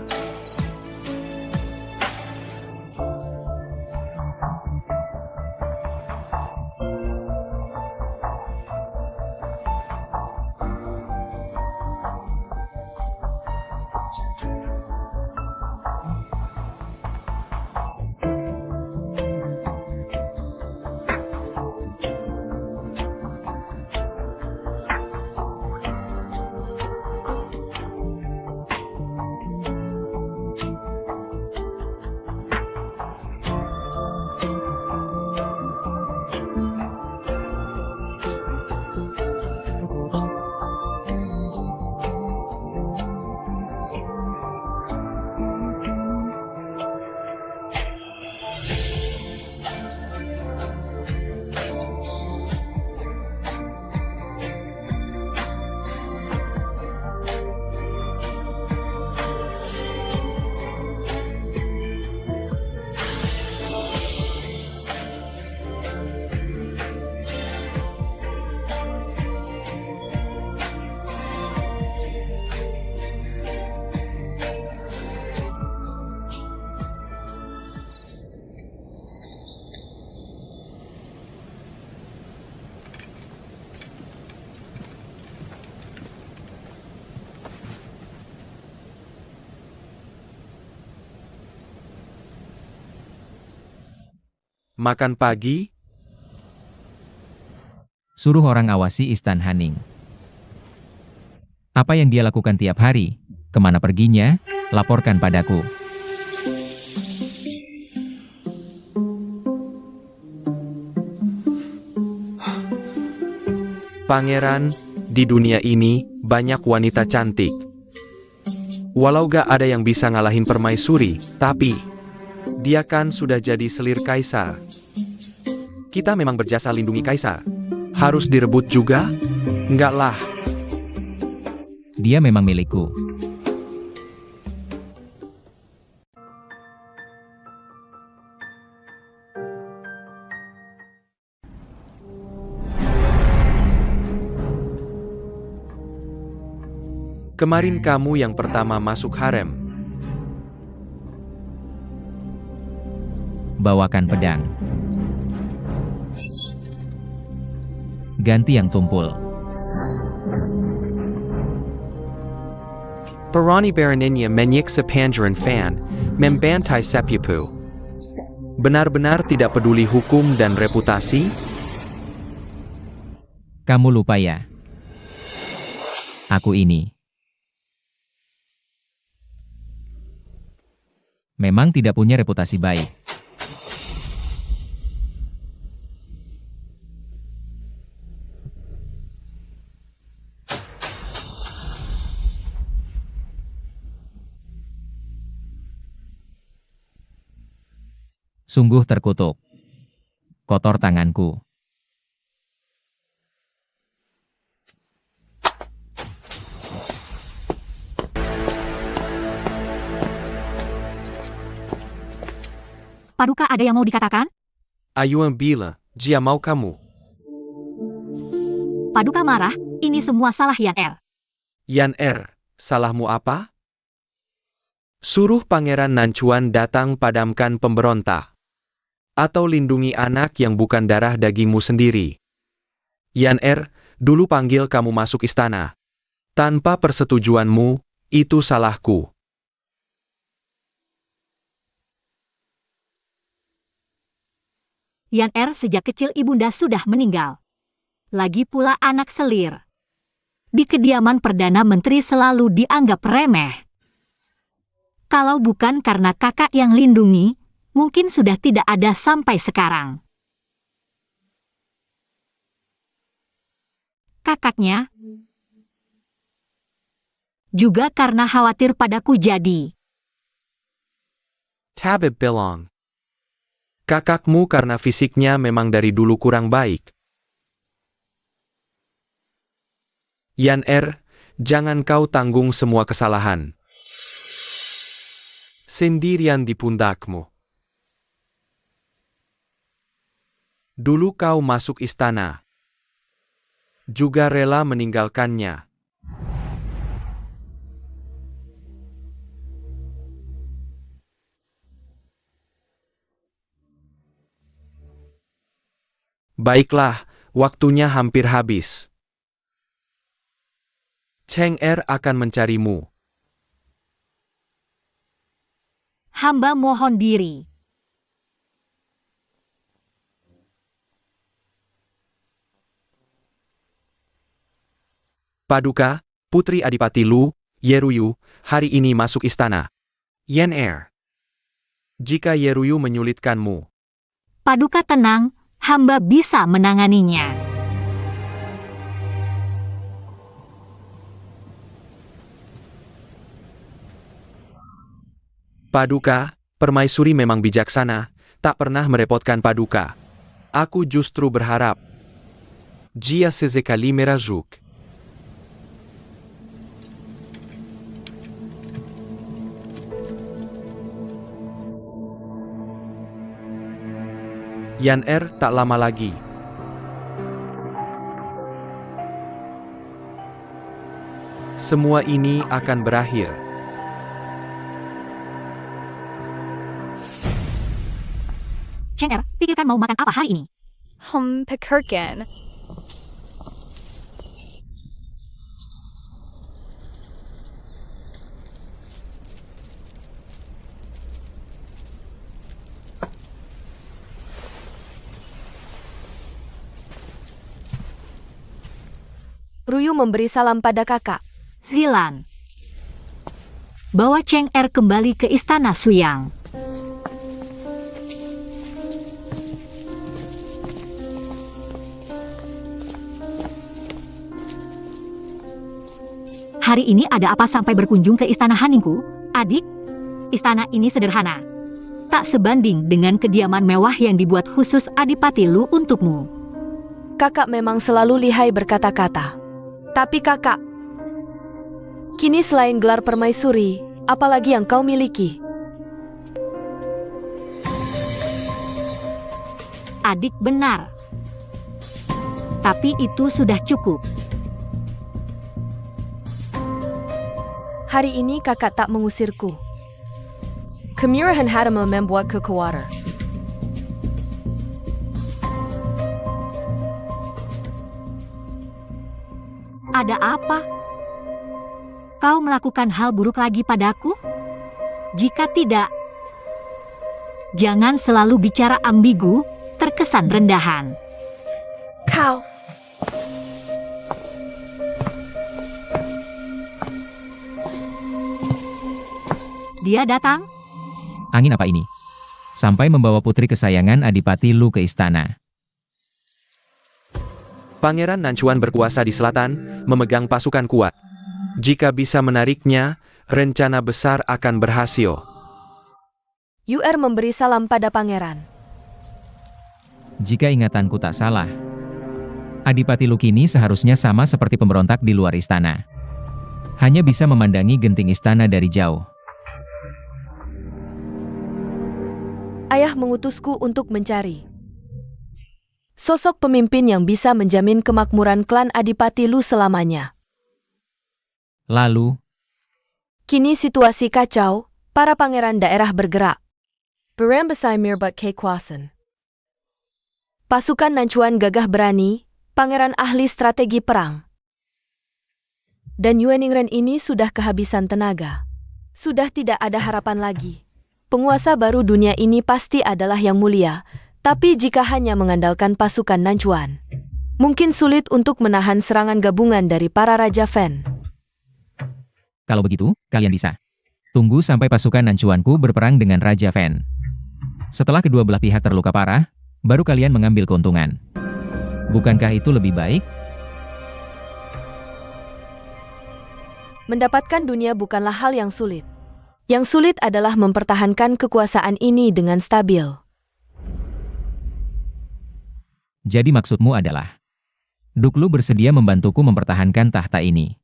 Makan pagi? Suruh orang awasi Istan Haning. Apa yang dia lakukan tiap hari? Kemana perginya? Laporkan padaku. Pangeran, di dunia ini, banyak wanita cantik. Walau gak ada yang bisa ngalahin permaisuri, tapi dia kan sudah jadi selir kaisar. Kita memang berjasa lindungi kaisar. Harus direbut juga? Enggak lah. Dia memang milikku. Kemarin kamu yang pertama masuk harem. Bawakan pedang. Ganti yang tumpul. Perani Baraninya menyiksa Pangeran Fan, membantai Sepyapu. Benar-benar tidak peduli hukum dan reputasi? Kamu lupa ya? Aku ini. Memang tidak punya reputasi baik. Sungguh terkutuk. Kotor tanganku. Paduka, ada yang mau dikatakan? Ayuan bila, jia mau kamu. Paduka marah, ini semua salah Yan Er. Yan Er, salahmu apa? Suruh Pangeran Nanchuan datang padamkan pemberontak. Atau lindungi anak yang bukan darah dagingmu sendiri. Yan Er, dulu panggil kamu masuk istana. Tanpa persetujuanmu, itu salahku. Yan Er sejak kecil ibunda sudah meninggal. Lagi pula anak selir. di kediaman Perdana Menteri selalu dianggap remeh. Kalau bukan karena kakak yang lindungi, mungkin sudah tidak ada sampai sekarang. Kakaknya juga karena khawatir padaku jadi. Tabib bilang. Kakakmu karena fisiknya memang dari dulu kurang baik. Yan jangan kau tanggung semua kesalahan. Sendirian di pundakmu. Dulu kau masuk istana. Juga rela meninggalkannya. Baiklah, waktunya hampir habis. Cheng akan mencarimu. Hamba mohon diri. Paduka, Putri Adipati Lu, Yeruyu, hari ini masuk istana. Yan jika Yeruyu menyulitkanmu, Paduka tenang, hamba bisa menanganinya. Paduka, permaisuri memang bijaksana, tak pernah merepotkan Paduka. Aku justru berharap. Jia sezekali merajuk. Yan tak lama lagi. Semua ini akan berakhir. Cheng pikirkan mau makan apa hari ini? Pekerken. Ruyu memberi salam pada kakak. Zilan. Bawa Cheng kembali ke istana Suyang. Hari ini ada apa sampai berkunjung ke istana Haningku, adik? Istana ini sederhana. Tak sebanding dengan kediaman mewah yang dibuat khusus Adipati Lu untukmu. Kakak memang selalu lihai berkata-kata. Tapi kakak, kini selain gelar permaisuri, apalagi yang kau miliki? Adik benar. Tapi itu sudah cukup. Hari ini kakak tak mengusirku. Kemurahan hatimu membuatku khawatir. Ada apa? Kau melakukan hal buruk lagi padaku? Jika tidak, jangan selalu bicara ambigu, terkesan rendahan. Kau. Dia datang? Angin apa ini? Sampai membawa putri kesayangan Adipati Lu ke istana. Pangeran Nanchuan berkuasa di selatan, memegang pasukan kuat. Jika bisa menariknya, rencana besar akan berhasil. UR memberi salam pada pangeran. Jika ingatanku tak salah, Adipati Lu kini seharusnya sama seperti pemberontak di luar istana. Hanya bisa memandangi genting istana dari jauh. Ayah mengutusku untuk mencari sosok pemimpin yang bisa menjamin kemakmuran klan Adipati Lu selamanya. Lalu, Kini situasi kacau, para pangeran daerah bergerak. Berembesai mirbat kekuasaan. Pasukan Nanchuan gagah berani, pangeran ahli strategi perang. Dan Yueningren ini sudah kehabisan tenaga. Sudah tidak ada harapan lagi. Penguasa baru dunia ini pasti adalah yang mulia, tapi jika hanya mengandalkan pasukan Nanchuan, Mungkin sulit untuk menahan serangan gabungan dari para Raja Fen. Kalau begitu, kalian bisa. Tunggu sampai pasukan Nancuanku berperang dengan Raja Fen. Setelah kedua belah pihak terluka parah, baru kalian mengambil keuntungan. Bukankah itu lebih baik? Mendapatkan dunia bukanlah hal yang sulit. Yang sulit adalah mempertahankan kekuasaan ini dengan stabil. Jadi maksudmu adalah, Duklu bersedia membantuku mempertahankan tahta ini.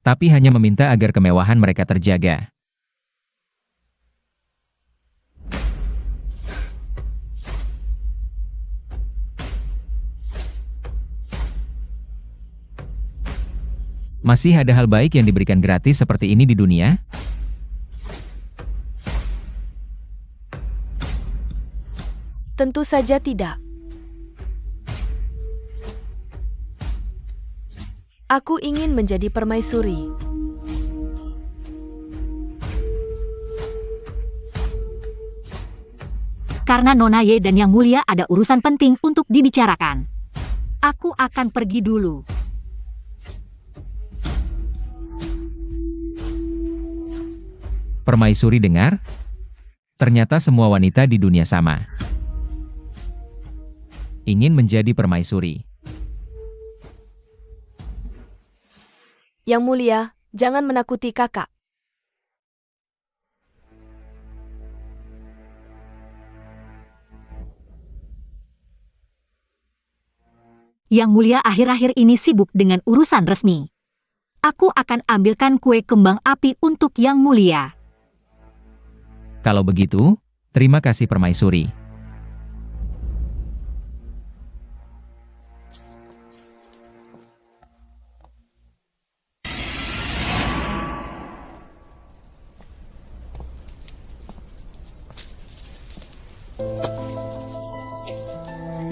Tapi hanya meminta agar kemewahan mereka terjaga. Masih ada hal baik yang diberikan gratis seperti ini di dunia? Tentu saja tidak. Aku ingin menjadi permaisuri. Karena Nona Ye dan Yang Mulia ada urusan penting untuk dibicarakan. Aku akan pergi dulu. Permaisuri dengar? Ternyata semua wanita di dunia sama. Ingin menjadi permaisuri. Yang Mulia, jangan menakuti kakak. Yang Mulia akhir-akhir ini sibuk dengan urusan resmi. Aku akan ambilkan kue kembang api untuk Yang Mulia. Kalau begitu, terima kasih permaisuri.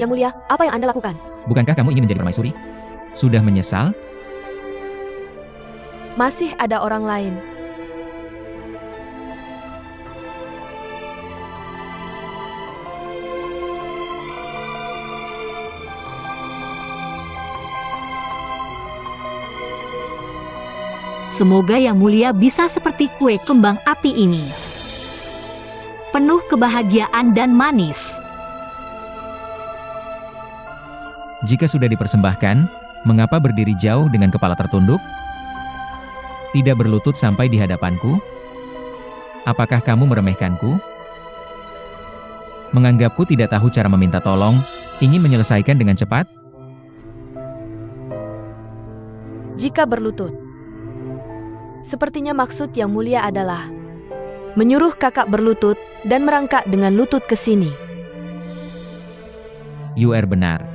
Yang Mulia, apa yang Anda lakukan? Bukankah kamu ingin menjadi permaisuri? Sudah menyesal? Masih ada orang lain. Semoga Yang Mulia bisa seperti kue kembang api ini. Penuh kebahagiaan dan manis. Jika sudah dipersembahkan, mengapa berdiri jauh dengan kepala tertunduk? Tidak berlutut sampai di hadapanku? Apakah kamu meremehkanku? Menganggapku tidak tahu cara meminta tolong, ingin menyelesaikan dengan cepat? Jika berlutut. Sepertinya maksud Yang Mulia adalah menyuruh kakak berlutut dan merangkak dengan lutut ke sini. UR benar.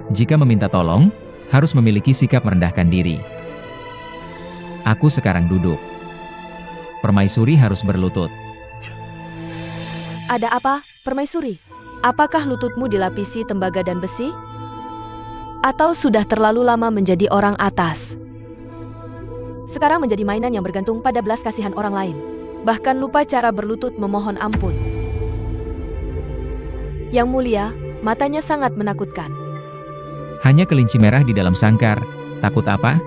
Jika meminta tolong, harus memiliki sikap merendahkan diri. Aku sekarang duduk. Permaisuri harus berlutut. Ada apa, permaisuri? Apakah lututmu dilapisi tembaga dan besi? Atau sudah terlalu lama menjadi orang atas? Sekarang menjadi mainan yang bergantung pada belas kasihan orang lain. Bahkan lupa cara berlutut memohon ampun. Yang Mulia, matanya sangat menakutkan. Hanya kelinci merah di dalam sangkar, takut apa?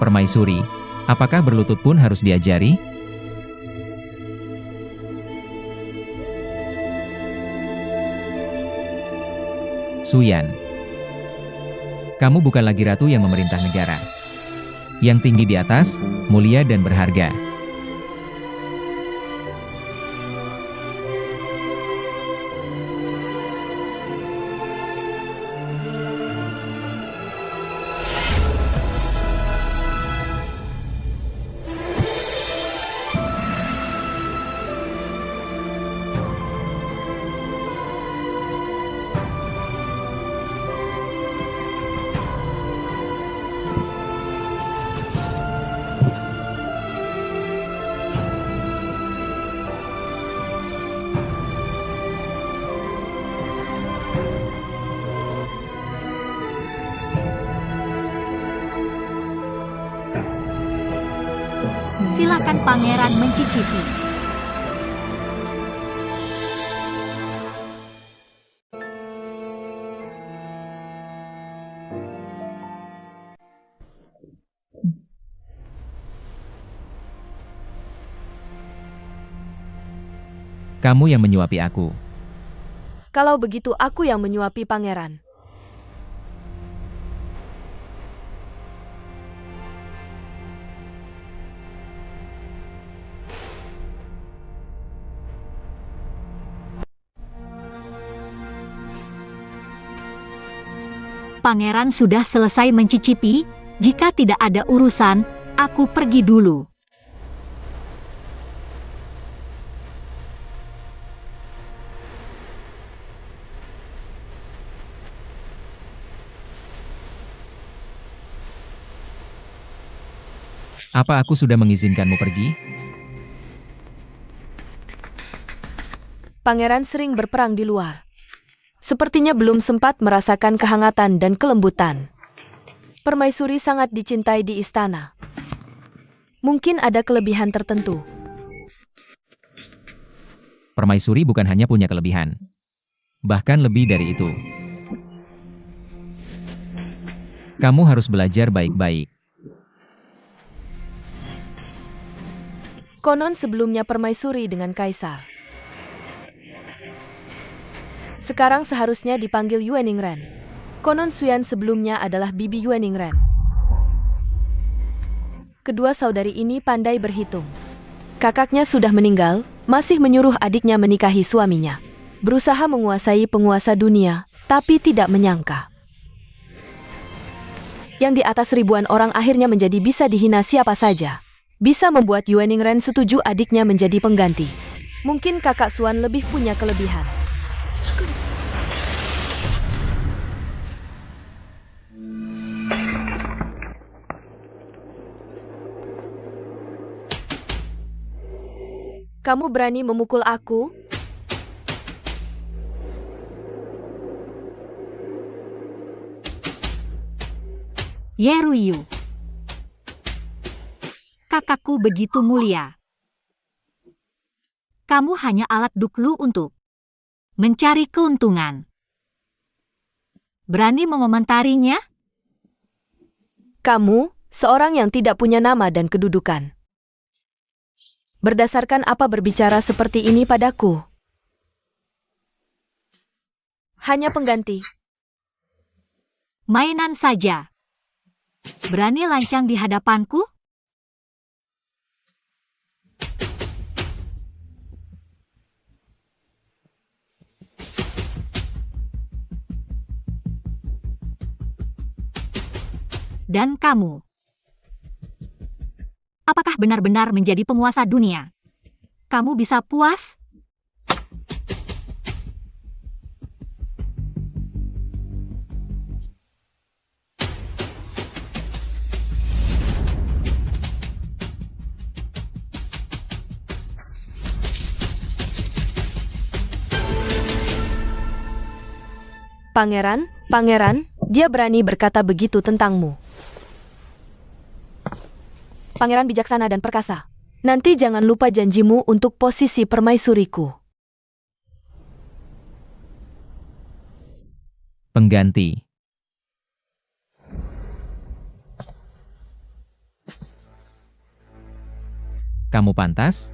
Permaisuri, apakah berlutut pun harus diajari? Suyan, kamu bukan lagi ratu yang memerintah negara. Yang tinggi di atas, mulia dan berharga. Silakan pangeran mencicipi. Kamu yang menyuapi aku. Kalau begitu aku yang menyuapi pangeran. Pangeran sudah selesai mencicipi. Jika tidak ada urusan, aku pergi dulu. Apa aku sudah mengizinkanmu pergi? Pangeran sering berperang di luar. Sepertinya belum sempat merasakan kehangatan dan kelembutan. Permaisuri sangat dicintai di istana. Mungkin ada kelebihan tertentu. Permaisuri bukan hanya punya kelebihan. Bahkan lebih dari itu. Kamu harus belajar baik-baik. Konon sebelumnya permaisuri dengan kaisar. Sekarang seharusnya dipanggil Yueningren. Konon Xuan sebelumnya adalah bibi Yueningren. Kedua saudari ini pandai berhitung. Kakaknya sudah meninggal, masih menyuruh adiknya menikahi suaminya. Berusaha menguasai penguasa dunia, tapi tidak menyangka. Yang di atas ribuan orang akhirnya menjadi bisa dihina siapa saja. Bisa membuat Yueningren setuju adiknya menjadi pengganti. Mungkin kakak Xuan lebih punya kelebihan. Kamu berani memukul aku? Yeruyu. Kakakku begitu mulia. Kamu hanya alat Duklu untuk mencari keuntungan. Berani mengomentarinya? Kamu, seorang yang tidak punya nama dan kedudukan. Berdasarkan apa berbicara seperti ini padaku? Hanya pengganti. Mainan saja. Berani lancang di hadapanku? Dan kamu, apakah benar-benar menjadi penguasa dunia? Kamu bisa puas? Pangeran, dia berani berkata begitu tentangmu. Pangeran bijaksana dan perkasa. Nanti jangan lupa janjimu untuk posisi permaisuriku. Pengganti. Kamu pantas?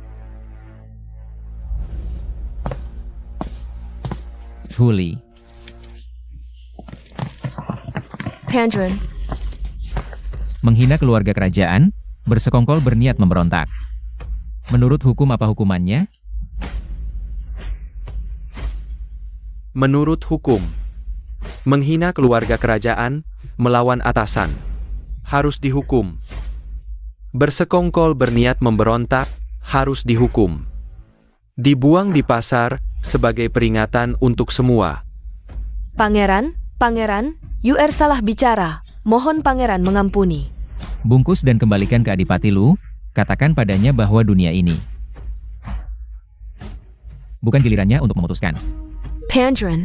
Huli. Pandren, Menghina keluarga kerajaan, bersekongkol berniat memberontak. Menurut hukum apa hukumannya? Menurut hukum, menghina keluarga kerajaan, melawan atasan, harus dihukum. Bersekongkol berniat memberontak, harus dihukum. Dibuang di pasar, sebagai peringatan untuk semua. Pangeran, UR salah bicara. Mohon pangeran mengampuni. Bungkus dan kembalikan ke Adipati Lu, katakan padanya bahwa dunia ini bukan gilirannya untuk memutuskan. Pandren.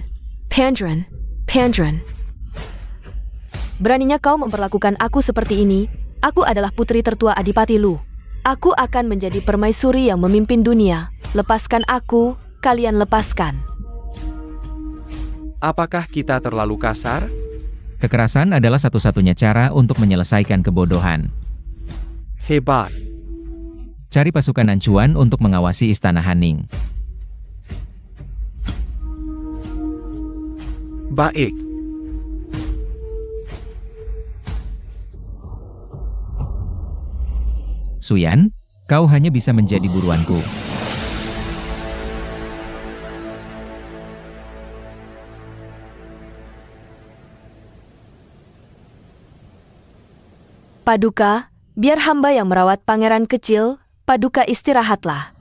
Beraninya kau memperlakukan aku seperti ini? Aku adalah putri tertua Adipati Lu. Aku akan menjadi permaisuri yang memimpin dunia. Lepaskan aku, kalian lepaskan. Apakah kita terlalu kasar? Kekerasan adalah satu-satunya cara untuk menyelesaikan kebodohan. Hebat. Cari pasukan Nancuan untuk mengawasi Istana Haning. Baik. Suyan, kau hanya bisa menjadi buruanku. Paduka, biar hamba yang merawat pangeran kecil. Paduka istirahatlah.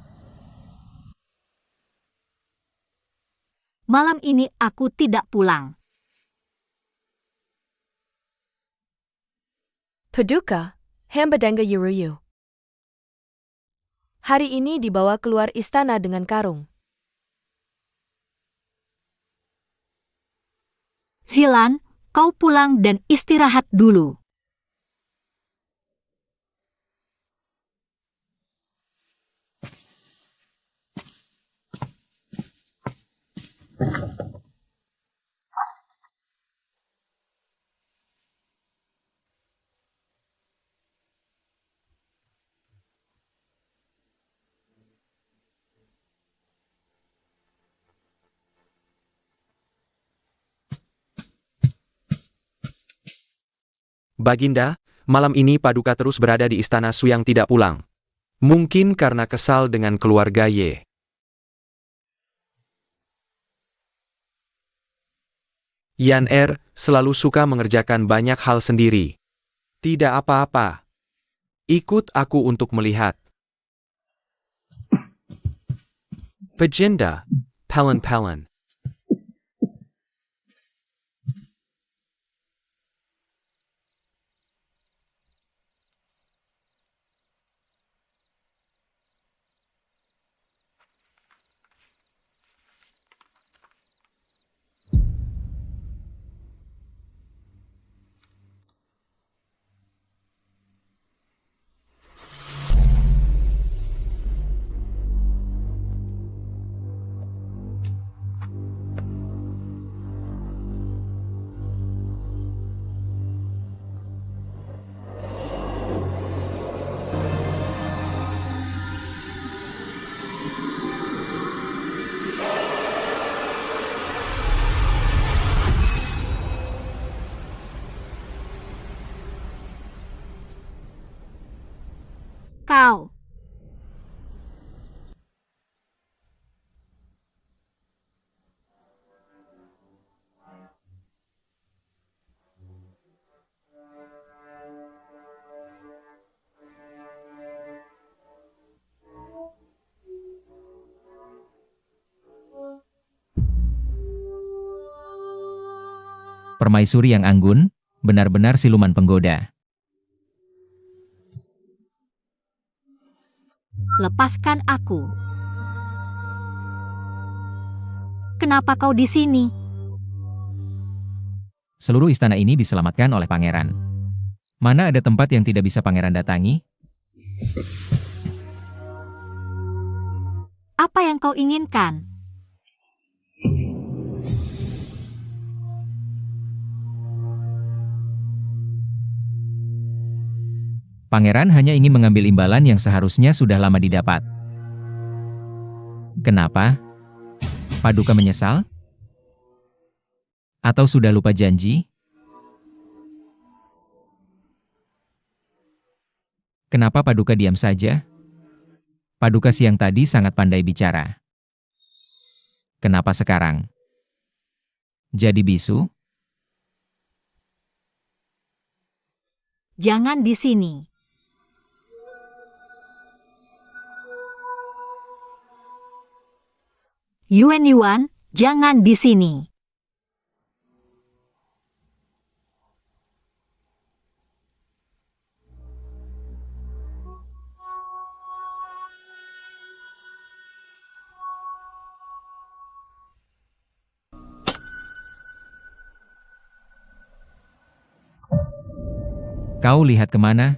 Malam ini aku tidak pulang. Paduka, hamba Dangga Yuruyu. Hari ini dibawa keluar istana dengan karung. Zilan, kau pulang dan istirahat dulu. Baginda, malam ini Paduka terus berada di istana Suyang tidak pulang. Mungkin karena kesal dengan keluarga Ye. Yan selalu suka mengerjakan banyak hal sendiri. Tidak apa-apa. Ikut aku untuk melihat. Baginda, Palan. Kau. Permaisuri yang anggun, benar-benar siluman penggoda. Lepaskan aku. Kenapa kau di sini? Seluruh istana ini diselamatkan oleh pangeran. Mana ada tempat yang tidak bisa pangeran datangi? Apa yang kau inginkan? Pangeran hanya ingin mengambil imbalan yang seharusnya sudah lama didapat. Kenapa? Paduka menyesal? Atau sudah lupa janji? Kenapa Paduka diam saja? Paduka siang tadi sangat pandai bicara. Kenapa sekarang jadi bisu? Jangan di sini. Yuan, jangan di sini. Kau lihat kemana?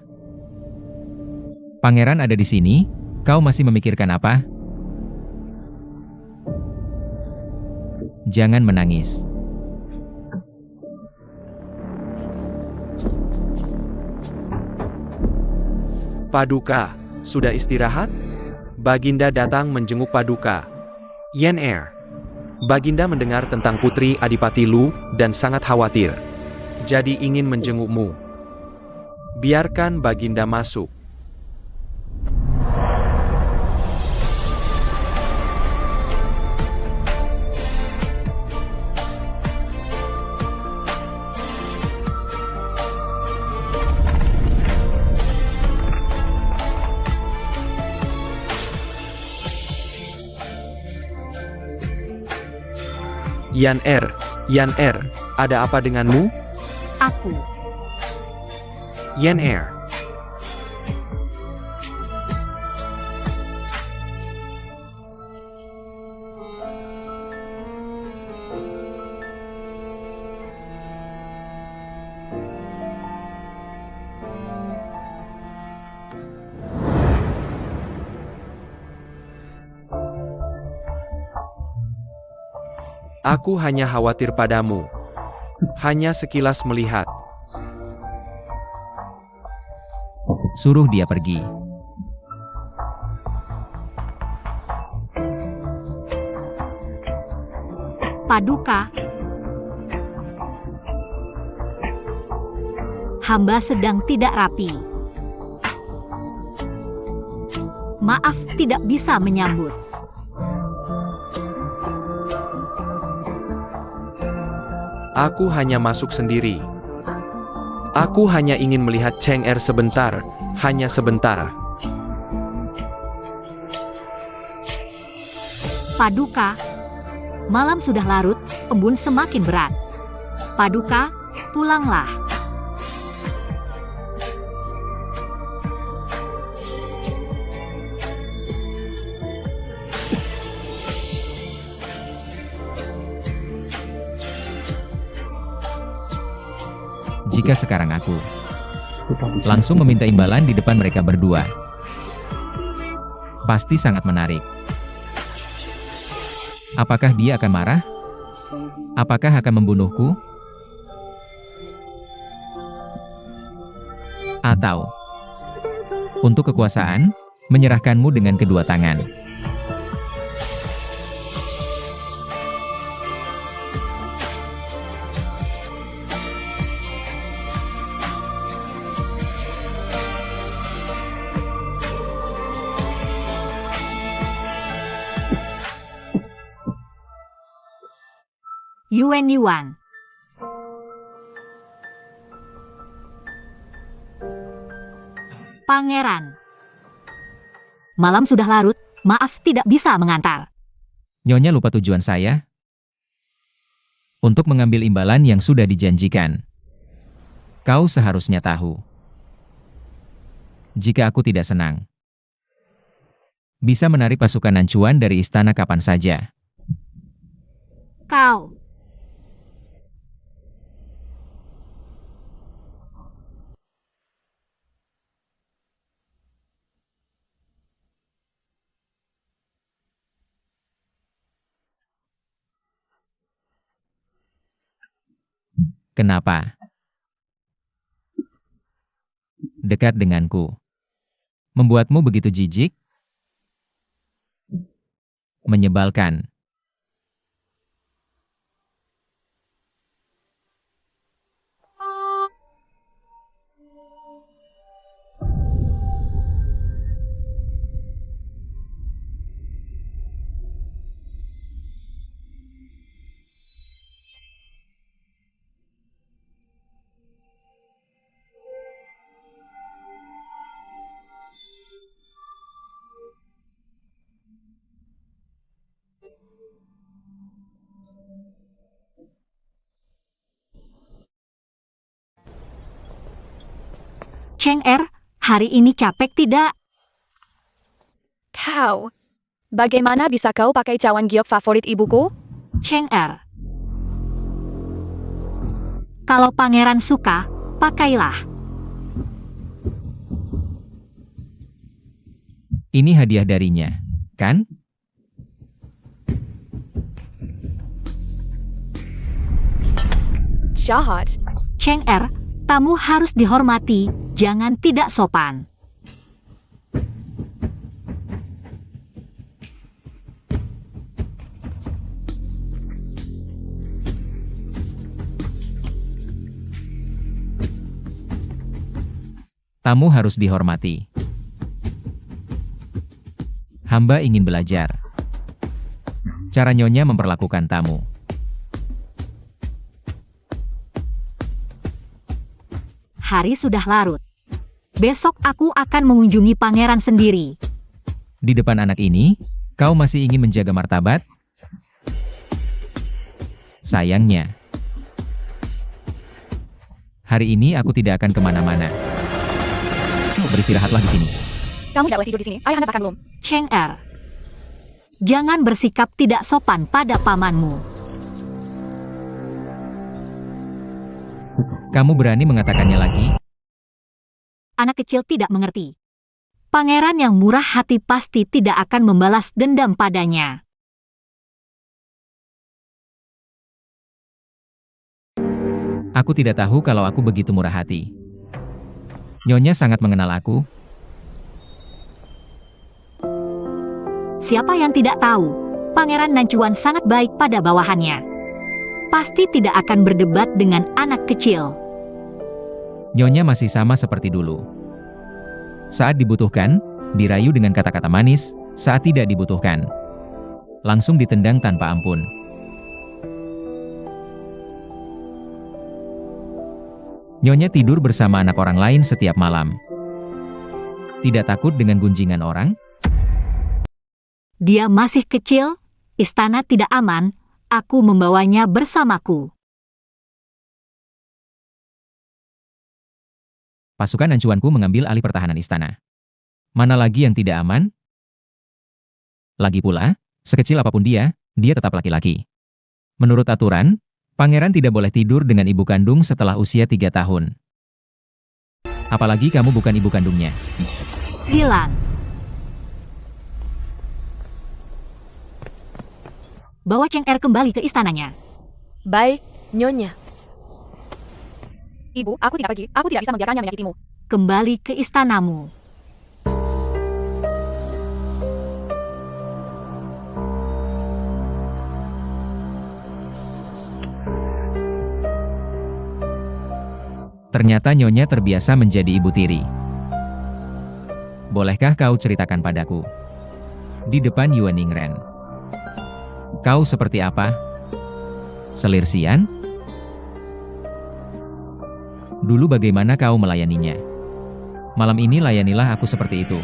Pangeran ada di sini, kau masih memikirkan apa? Jangan menangis. Paduka, sudah istirahat? Baginda datang menjenguk Paduka. Yan. Baginda mendengar tentang Putri Adipati Lu dan sangat khawatir. Jadi ingin menjengukmu. Biarkan Baginda masuk. Yan Er, ada apa denganmu? Aku. Yan Er. Aku hanya khawatir padamu. Hanya sekilas melihat. Suruh dia pergi. Paduka. Hamba sedang tidak rapi. Maaf tidak bisa menyambut. Aku hanya masuk sendiri. Aku hanya ingin melihat Cheng Er sebentar, hanya sebentar. Paduka. Malam sudah larut, embun semakin berat. Paduka, pulanglah. Jika sekarang aku langsung meminta imbalan di depan mereka berdua, pasti sangat menarik. Apakah dia akan marah? Apakah akan membunuhku? Atau untuk kekuasaan, menyerahkanmu dengan kedua tangan? Yuan. Pangeran. Malam sudah larut, maaf tidak bisa mengantar. Nyonya lupa tujuan saya? Untuk mengambil imbalan yang sudah dijanjikan. Kau seharusnya tahu. Jika aku tidak senang, bisa menarik pasukan Nancuan dari istana kapan saja. Kau. Kenapa? Dekat denganku. Membuatmu begitu jijik? Menyebalkan. Cheng Er, hari ini capek tidak? Kau. Bagaimana bisa kau pakai cawan giok favorit ibuku? Cheng Er. Kalau pangeran suka, pakailah. Ini hadiah darinya, kan? Jahat. Cheng Er, tamu harus dihormati, jangan tidak sopan. Tamu harus dihormati. Hamba ingin belajar. Cara Nyonya memperlakukan tamu. Hari sudah larut. Besok aku akan mengunjungi pangeran sendiri. Di depan anak ini, kau masih ingin menjaga martabat? Sayangnya, hari ini aku tidak akan kemana-mana. Beristirahatlah di sini. Kamu tidak boleh tidur di sini. Ayahanda bahkan belum. Cheng Er, jangan bersikap tidak sopan pada pamanmu. Kamu berani mengatakannya lagi? Anak kecil tidak mengerti. Pangeran yang murah hati pasti tidak akan membalas dendam padanya. Aku tidak tahu kalau aku begitu murah hati. Nyonya sangat mengenal aku. Siapa yang tidak tahu, Pangeran Nancuan sangat baik pada bawahannya. Pasti tidak akan berdebat dengan anak kecil. Nyonya masih sama seperti dulu. Saat dibutuhkan, dirayu dengan kata-kata manis, saat tidak dibutuhkan, langsung ditendang tanpa ampun. Nyonya tidur bersama anak orang lain setiap malam. Tidak takut dengan gunjingan orang? Dia masih kecil, istana tidak aman, aku membawanya bersamaku. Pasukan Nancuanku mengambil alih pertahanan istana. Mana lagi yang tidak aman? Lagi pula, sekecil apapun dia tetap laki-laki. Menurut aturan, pangeran tidak boleh tidur dengan ibu kandung setelah usia 3 tahun. Apalagi kamu bukan ibu kandungnya. Hilang. Bawa Cheng Er kembali ke istananya. Baik, Nyonya. Ibu, aku tidak pergi. Aku tidak bisa membiarkannya menyakitimu. Kembali ke istanamu. Ternyata Nyonya terbiasa menjadi ibu tiri. Bolehkah kau ceritakan padaku? Di depan Yuan Ningren, kau seperti apa? Selir Sian? Dulu bagaimana kau melayaninya? Malam ini layanilah aku seperti itu.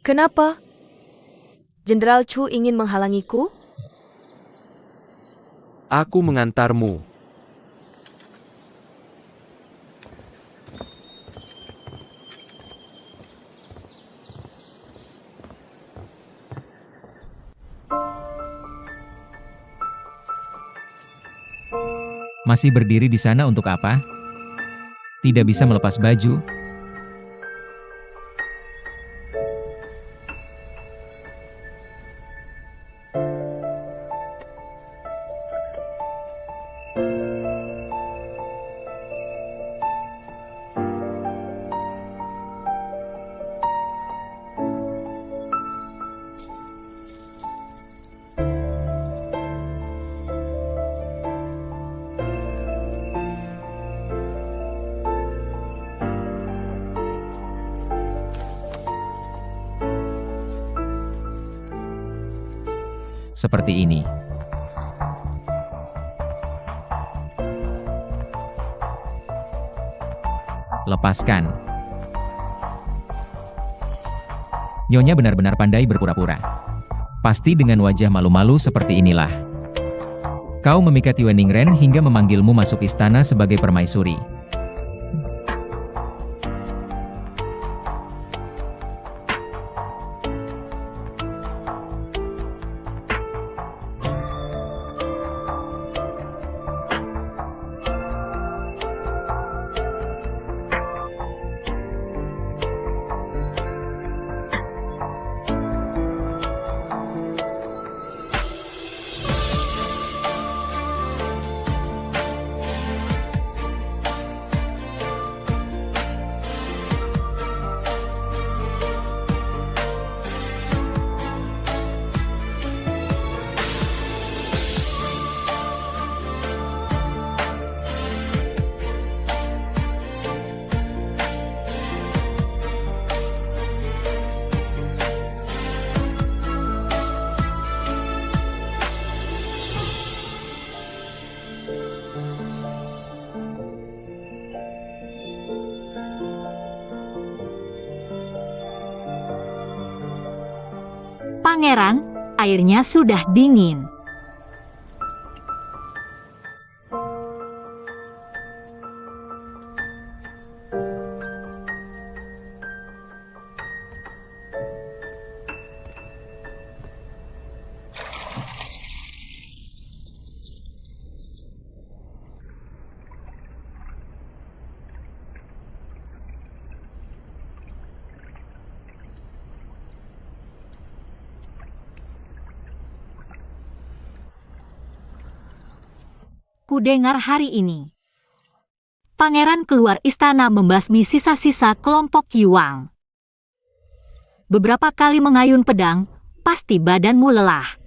Kenapa? Jenderal Chu ingin menghalangiku? Aku mengantarmu. Masih berdiri di sana untuk apa? Tidak bisa melepas baju? Seperti ini. Lepaskan. Nyonya benar-benar pandai berpura-pura. Pasti dengan wajah malu-malu seperti inilah. Kau memikat Yuan Ningren hingga memanggilmu masuk istana sebagai permaisuri. Pangeran, airnya sudah dingin. Kudengar hari ini Pangeran keluar istana membasmi sisa-sisa kelompok Yuang. Beberapa kali mengayun pedang, pasti badanmu lelah.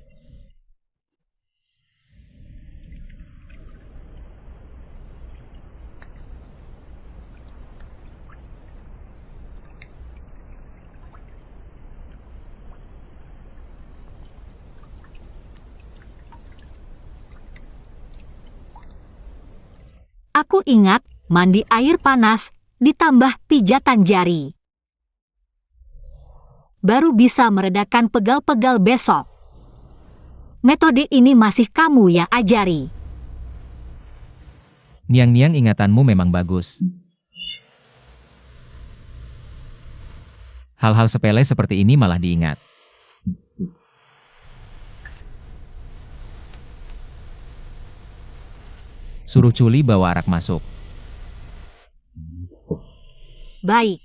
Aku ingat, mandi air panas, ditambah pijatan jari. Baru bisa meredakan pegal-pegal besok. Metode ini masih kamu yang ajari. Niang-niang, ingatanmu memang bagus. Hal-hal sepele seperti ini malah diingat. Suruh Culi bawa arak masuk. Baik.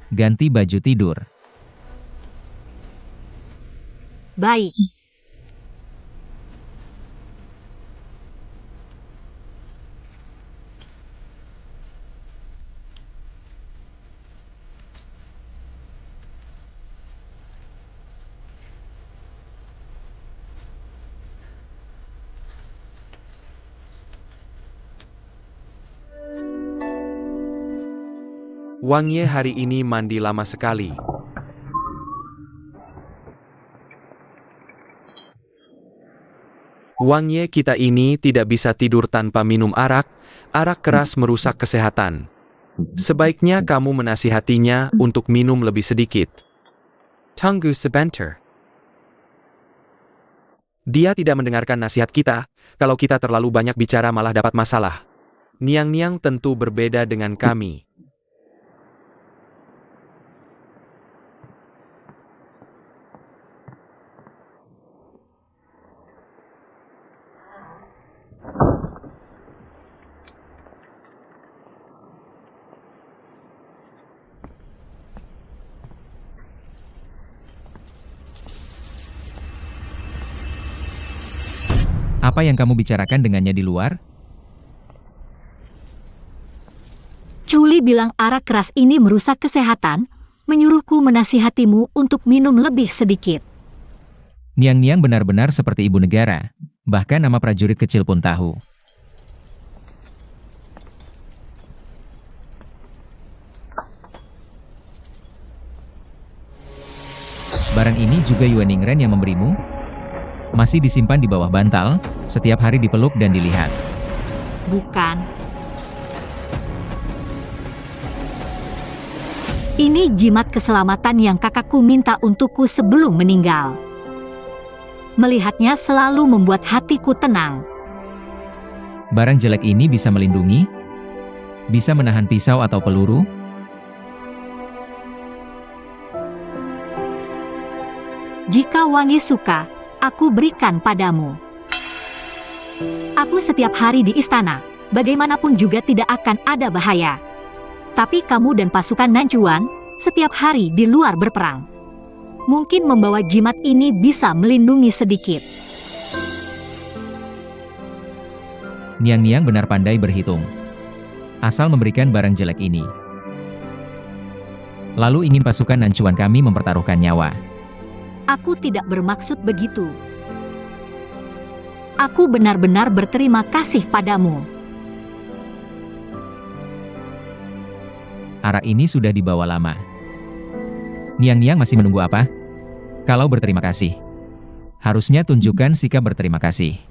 Ganti baju tidur. Baik. Wang Ye hari ini mandi lama sekali. Wang Ye kita ini tidak bisa tidur tanpa minum arak. Arak keras merusak kesehatan. Sebaiknya kamu menasihatinya untuk minum lebih sedikit. Tunggu sebentar. Dia tidak mendengarkan nasihat kita. Kalau kita terlalu banyak bicara malah dapat masalah. Niang-niang tentu berbeda dengan kami. Apa yang kamu bicarakan dengannya di luar? Culi bilang arak keras ini merusak kesehatan, menyuruhku menasihatimu untuk minum lebih sedikit. Niang-niang benar-benar seperti ibu negara. Bahkan nama prajurit kecil pun tahu. Barang ini juga Yuan Ningren yang memberimu? Masih disimpan di bawah bantal, setiap hari dipeluk dan dilihat. Bukan. Ini jimat keselamatan yang kakakku minta untukku sebelum meninggal. Melihatnya selalu membuat hatiku tenang. Barang jelek ini bisa melindungi? Bisa menahan pisau atau peluru? Jika wangi suka, aku berikan padamu. Aku setiap hari di istana, bagaimanapun juga tidak akan ada bahaya. Tapi kamu dan pasukan Nancuan, setiap hari di luar berperang. Mungkin membawa jimat ini bisa melindungi sedikit. Niang-niang benar pandai berhitung. Asal memberikan barang jelek ini. Lalu ingin pasukan Nancuan kami mempertaruhkan nyawa. Aku tidak bermaksud begitu. Aku benar-benar berterima kasih padamu. Arak ini sudah dibawa lama. Niang-niang masih menunggu apa? Kalau berterima kasih, harusnya tunjukkan sikap berterima kasih.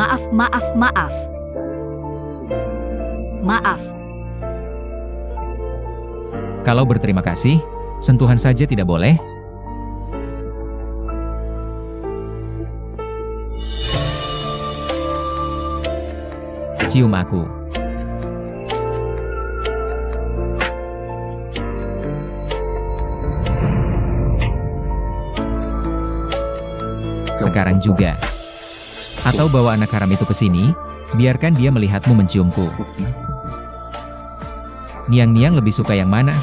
Maaf, maaf, maaf. Maaf. Kalau berterima kasih, sentuhan saja tidak boleh. Cium aku. Sekarang juga. Atau bawa anak haram itu ke sini, biarkan dia melihatmu menciumku. Niang-niang lebih suka yang mana?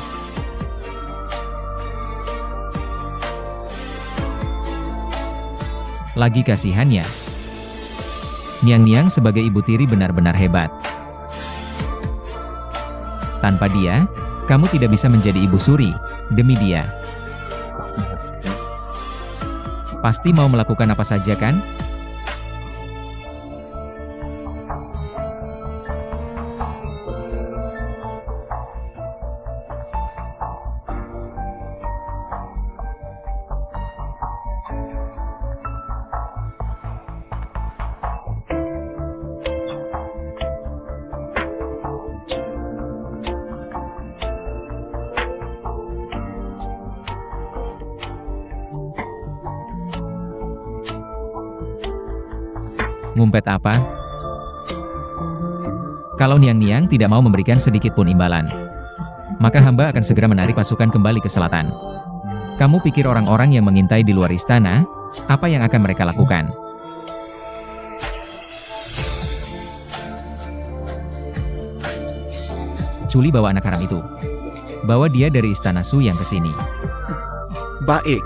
Lagi kasihannya. Niang-niang sebagai ibu tiri benar-benar hebat. Tanpa dia, kamu tidak bisa menjadi ibu suri, demi dia. Pasti mau melakukan apa saja kan? Ngumpet apa? Kalau Niang-niang tidak mau memberikan sedikit pun imbalan, maka hamba akan segera menarik pasukan kembali ke selatan. Kamu pikir orang-orang yang mengintai di luar istana, apa yang akan mereka lakukan? Culi bawa anak haram itu. Bawa dia dari istana Su yang ke sini. Baik.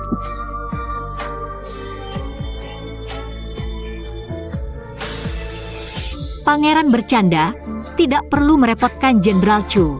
Pangeran bercanda, tidak perlu merepotkan Jenderal Chu.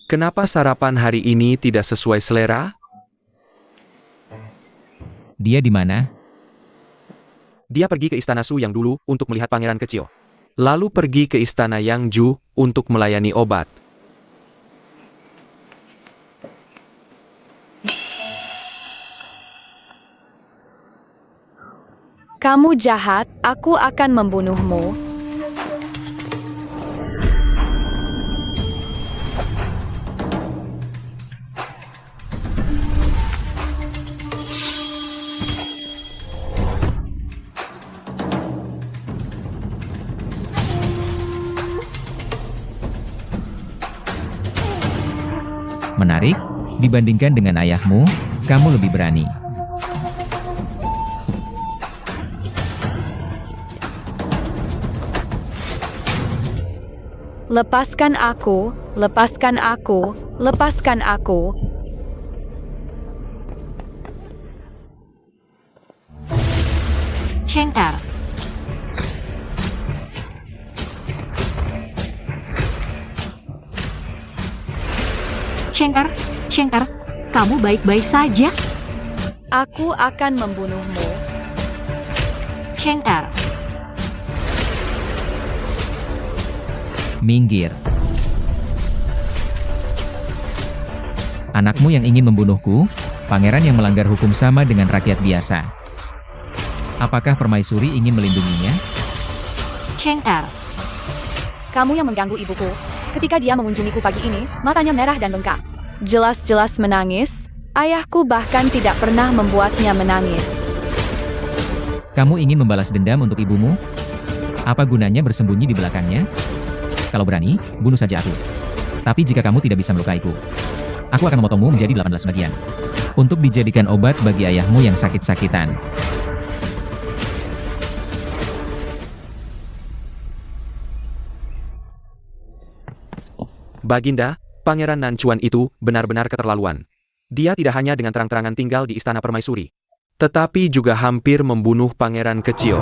Kenapa sarapan hari ini tidak sesuai selera? Dia di mana? Dia pergi ke istana Su yang dulu untuk melihat pangeran kecil. Lalu pergi ke istana Yang Ju untuk melayani obat. Kamu jahat, aku akan membunuhmu. Menarik, dibandingkan dengan ayahmu, kamu lebih berani. Lepaskan aku, lepaskan aku, lepaskan aku. Cheng Er. Cheng Er, kamu baik-baik saja? Aku akan membunuhmu. Cheng Er. Minggir. Anakmu yang ingin membunuhku, pangeran yang melanggar hukum sama dengan rakyat biasa. Apakah permaisuri ingin melindunginya? Cheng Er. Kamu yang mengganggu ibuku. Ketika dia mengunjungiku pagi ini, matanya merah dan bengkak. Jelas-jelas menangis. Ayahku bahkan tidak pernah membuatnya menangis. Kamu ingin membalas dendam untuk ibumu? Apa gunanya bersembunyi di belakangnya? Kalau berani, bunuh saja aku. Tapi jika kamu tidak bisa melukaiku, aku akan memotongmu menjadi 18 bagian. Untuk dijadikan obat bagi ayahmu yang sakit-sakitan. Baginda, Pangeran Nancuan itu benar-benar keterlaluan. Dia tidak hanya dengan terang-terangan tinggal di istana permaisuri, tetapi juga hampir membunuh pangeran kecil.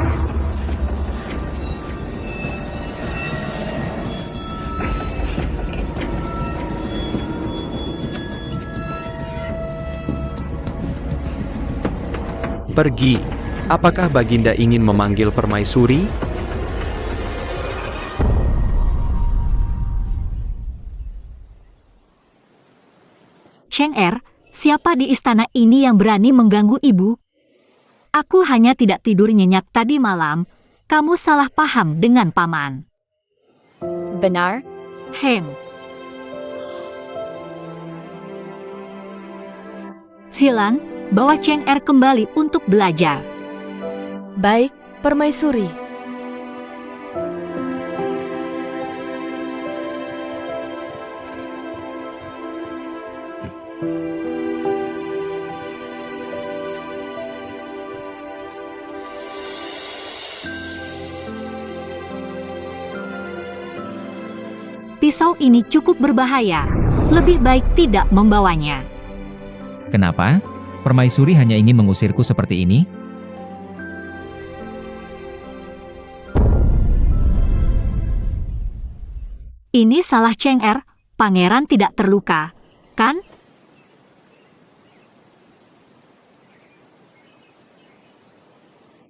Pergi. Apakah Baginda ingin memanggil permaisuri? Cheng Er, siapa di istana ini yang berani mengganggu ibu? Aku hanya tidak tidur nyenyak tadi malam. Kamu salah paham dengan paman. Benar? Heng. Silan, bawa Cheng Er kembali untuk belajar. Baik, permaisuri. Pisau ini cukup berbahaya. Lebih baik tidak membawanya. Kenapa? Permaisuri hanya ingin mengusirku seperti ini? Ini salah Cheng Er, pangeran tidak terluka, kan?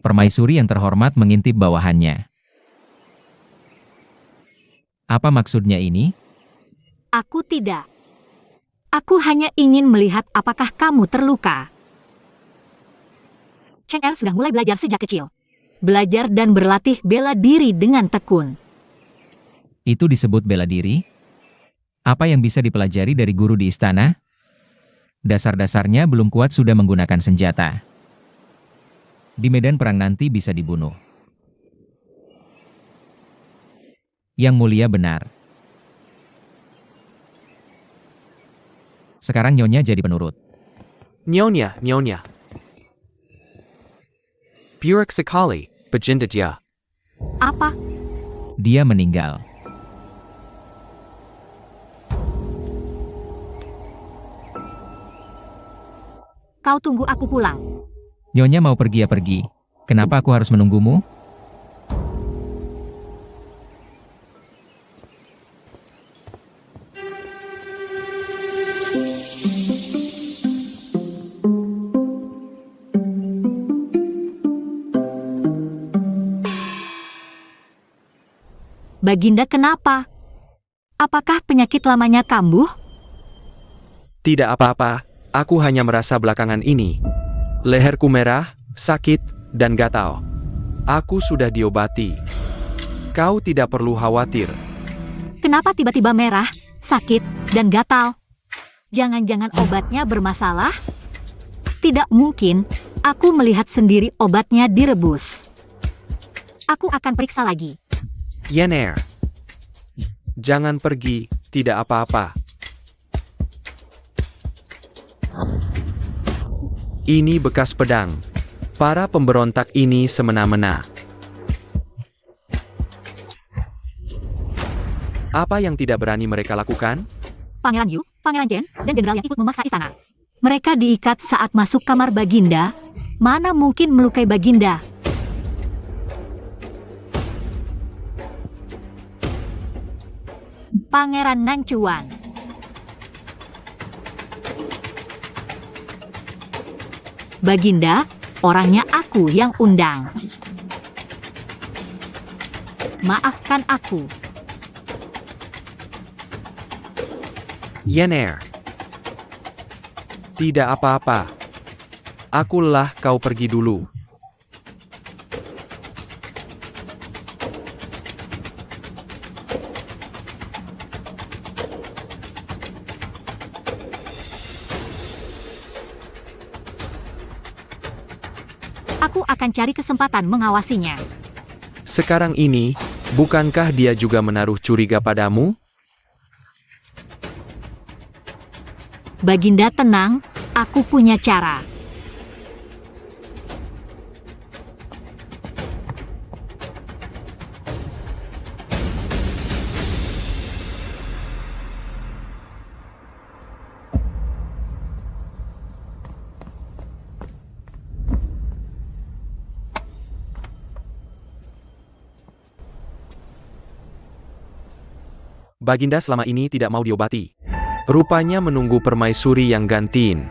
Permaisuri yang terhormat mengintip bawahannya. Apa maksudnya ini? Aku tidak. Aku hanya ingin melihat apakah kamu terluka. Cheng Er sudah mulai belajar sejak kecil. Belajar dan berlatih bela diri dengan tekun. Itu disebut bela diri? Apa yang bisa dipelajari dari guru di istana? Dasar-dasarnya belum kuat sudah menggunakan senjata. Di medan perang nanti bisa dibunuh. Yang mulia benar. Sekarang Nyonya jadi penurut. Nyonya, Nyonya. Buruk sekali, Baginda dia. Apa? Dia meninggal. Kau tunggu aku pulang. Nyonya mau pergi ya pergi. Kenapa aku harus menunggumu? Baginda kenapa? Apakah penyakit lamanya kambuh? Tidak apa-apa, aku hanya merasa belakangan ini. Leherku merah, sakit, dan gatal. Aku sudah diobati. Kau tidak perlu khawatir. Kenapa tiba-tiba merah, sakit, dan gatal? Jangan-jangan obatnya bermasalah? Tidak mungkin, aku melihat sendiri obatnya direbus. Aku akan periksa lagi. Yener. Jangan pergi, tidak apa-apa. Ini bekas pedang. Para pemberontak ini semena-mena. Apa yang tidak berani mereka lakukan? Pangeran Yu, Pangeran Chen, dan jenderal yang ikut memaksa istana. Mereka diikat saat masuk kamar Baginda. Mana mungkin melukai Baginda? Pangeran Nancuan. Baginda, orangnya aku yang undang. Maafkan aku. Yener. Tidak apa-apa. Aku lelah, kau pergi dulu. Aku akan cari kesempatan mengawasinya. Sekarang ini, Bukankah dia juga menaruh curiga padamu? Baginda tenang, aku punya cara. Baginda selama ini tidak mau diobati. Rupanya menunggu permaisuri yang gantiin.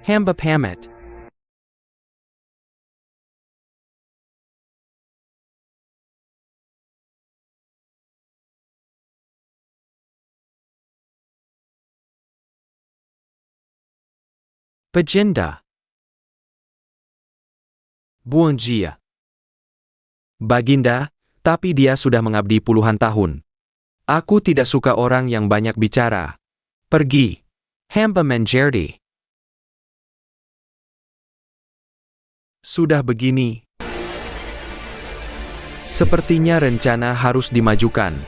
Hamba pamit. Baginda. Bom dia. Baginda, tapi dia sudah mengabdi puluhan tahun. Aku tidak suka orang yang banyak bicara. Pergi. Hamba menjadi. Sudah begini. Sepertinya rencana harus dimajukan.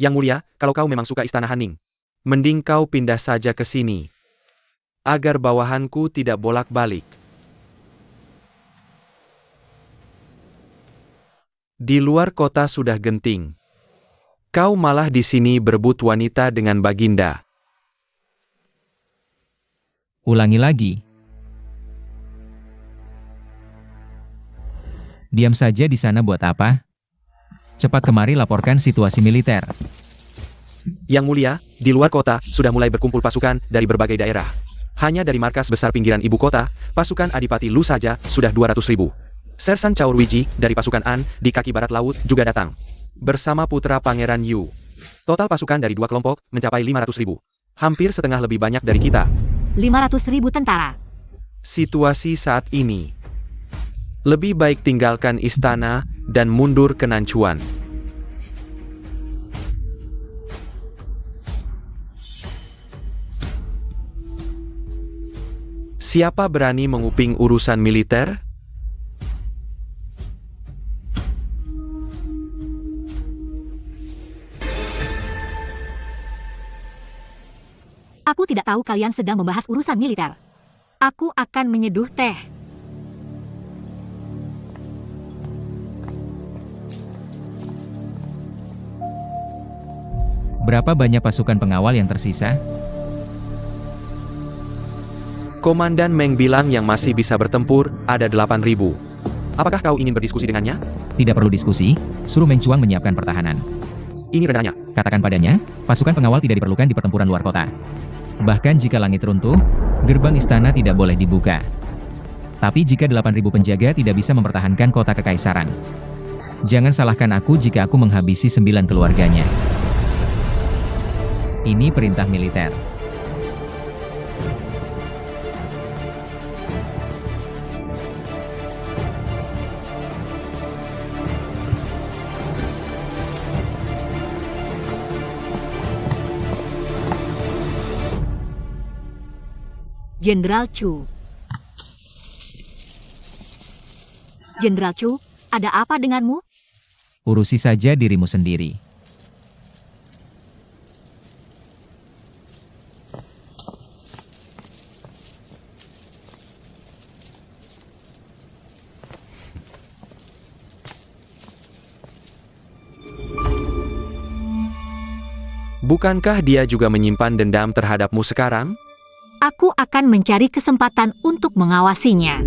Yang mulia, kalau kau memang suka istana Haning, mending kau pindah saja ke sini. Agar bawahanku tidak bolak-balik. Di luar kota sudah genting. Kau malah di sini berebut wanita dengan Baginda. Ulangi lagi. Diam saja di sana buat apa? Cepat kemari laporkan situasi militer. Yang mulia, di luar kota, sudah mulai berkumpul pasukan dari berbagai daerah. Hanya dari markas besar pinggiran ibu kota, pasukan Adipati Lu saja sudah 200.000. Sersan Caurwiji dari pasukan An di kaki barat laut juga datang. Bersama putra Pangeran Yu. Total pasukan dari dua kelompok mencapai 500.000. Hampir setengah lebih banyak dari kita. 500.000 tentara. Situasi saat ini. Lebih baik tinggalkan istana dan mundur ke Nanchuan. Siapa berani menguping urusan militer? Aku tidak tahu kalian sedang membahas urusan militer. Aku akan menyeduh teh. Berapa banyak pasukan pengawal yang tersisa? Komandan Meng bilang yang masih bisa bertempur ada 8.000. Apakah kau ingin berdiskusi dengannya? Tidak perlu diskusi, suruh Meng Chuang menyiapkan pertahanan. Ini rendahnya. Katakan padanya, pasukan pengawal tidak diperlukan di pertempuran luar kota. Bahkan jika langit runtuh, gerbang istana tidak boleh dibuka. Tapi jika 8.000 penjaga tidak bisa mempertahankan kota kekaisaran. Jangan salahkan aku jika aku menghabisi 9 keluarganya. Ini perintah militer. Jenderal Chu. Jenderal Chu, ada apa denganmu? Urusi saja dirimu sendiri. Bukankah dia juga menyimpan dendam terhadapmu sekarang? Aku akan mencari kesempatan untuk mengawasinya.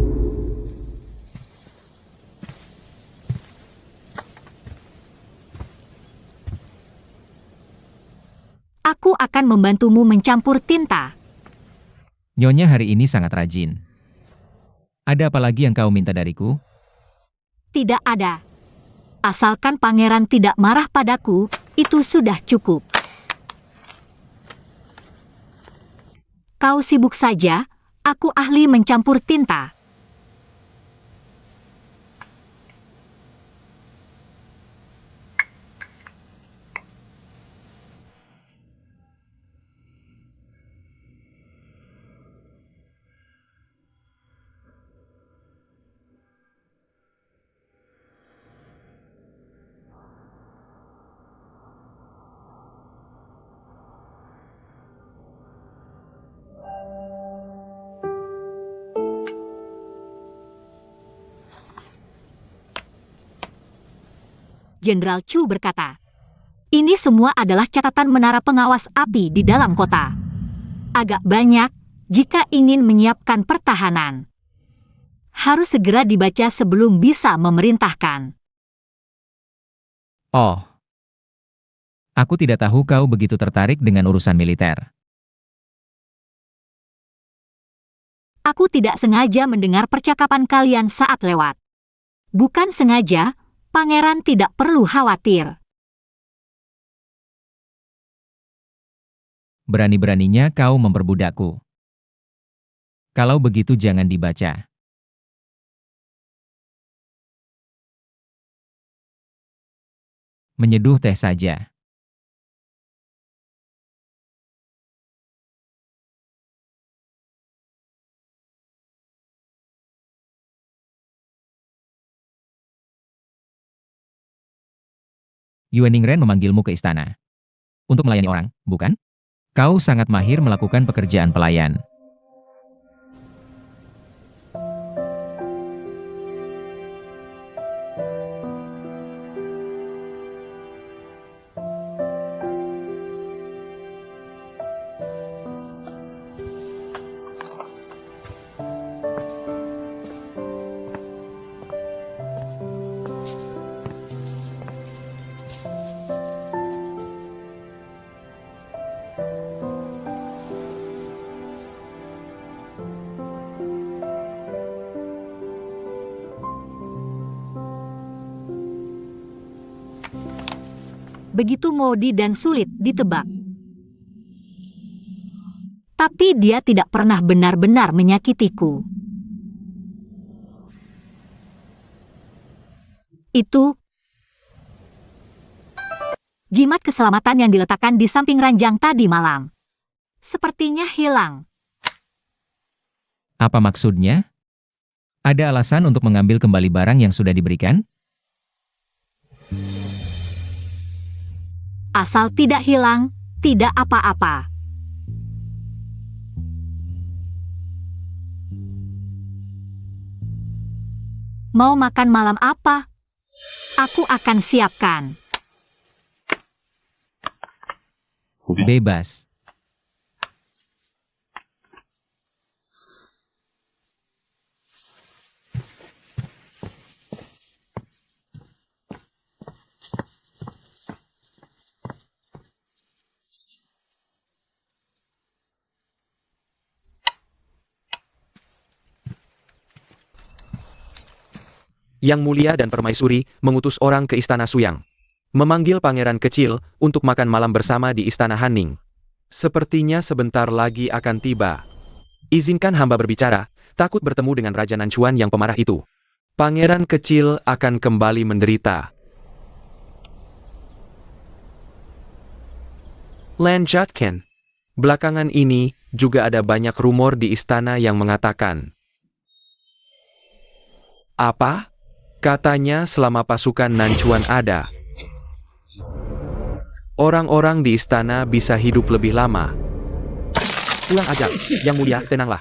Aku akan membantumu mencampur tinta. Nyonya hari ini sangat rajin. Ada apa lagi yang kau minta dariku? Tidak ada. Asalkan pangeran tidak marah padaku, itu sudah cukup. Kau sibuk saja, aku ahli mencampur tinta. Jenderal Chu berkata. Ini semua adalah catatan menara pengawas api di dalam kota. Agak banyak jika ingin menyiapkan pertahanan. Harus segera dibaca sebelum bisa memerintahkan. Oh. Aku tidak tahu kau begitu tertarik dengan urusan militer. Aku tidak sengaja mendengar percakapan kalian saat lewat. Bukan sengaja, Pangeran tidak perlu khawatir. Berani-beraninya kau memperbudakku. Kalau begitu jangan dibaca. Menyeduh teh saja. Yue Ningren memanggilmu ke istana. Untuk melayani orang, bukan? Kau sangat mahir melakukan pekerjaan pelayan. Begitu modi dan sulit ditebak. Tapi dia tidak pernah benar-benar menyakitiku. Itu jimat keselamatan yang diletakkan di samping ranjang tadi malam. Sepertinya hilang. Apa maksudnya? Ada alasan untuk mengambil kembali barang yang sudah diberikan? Asal tidak hilang, tidak apa-apa. Mau makan malam apa? Aku akan siapkan. Bebas. Yang Mulia dan Permaisuri mengutus orang ke Istana Suyang. Memanggil pangeran kecil untuk makan malam bersama di Istana Hanning. Sepertinya sebentar lagi akan tiba. Izinkan hamba berbicara, takut bertemu dengan Raja Nanchuan yang pemarah itu. Pangeran kecil akan kembali menderita. Lan Jatken. Belakangan ini juga ada banyak rumor di istana yang mengatakan. Apa? Katanya selama pasukan Nanchuan ada, orang-orang di istana bisa hidup lebih lama. Pulang aja, Yang Mulia, tenanglah.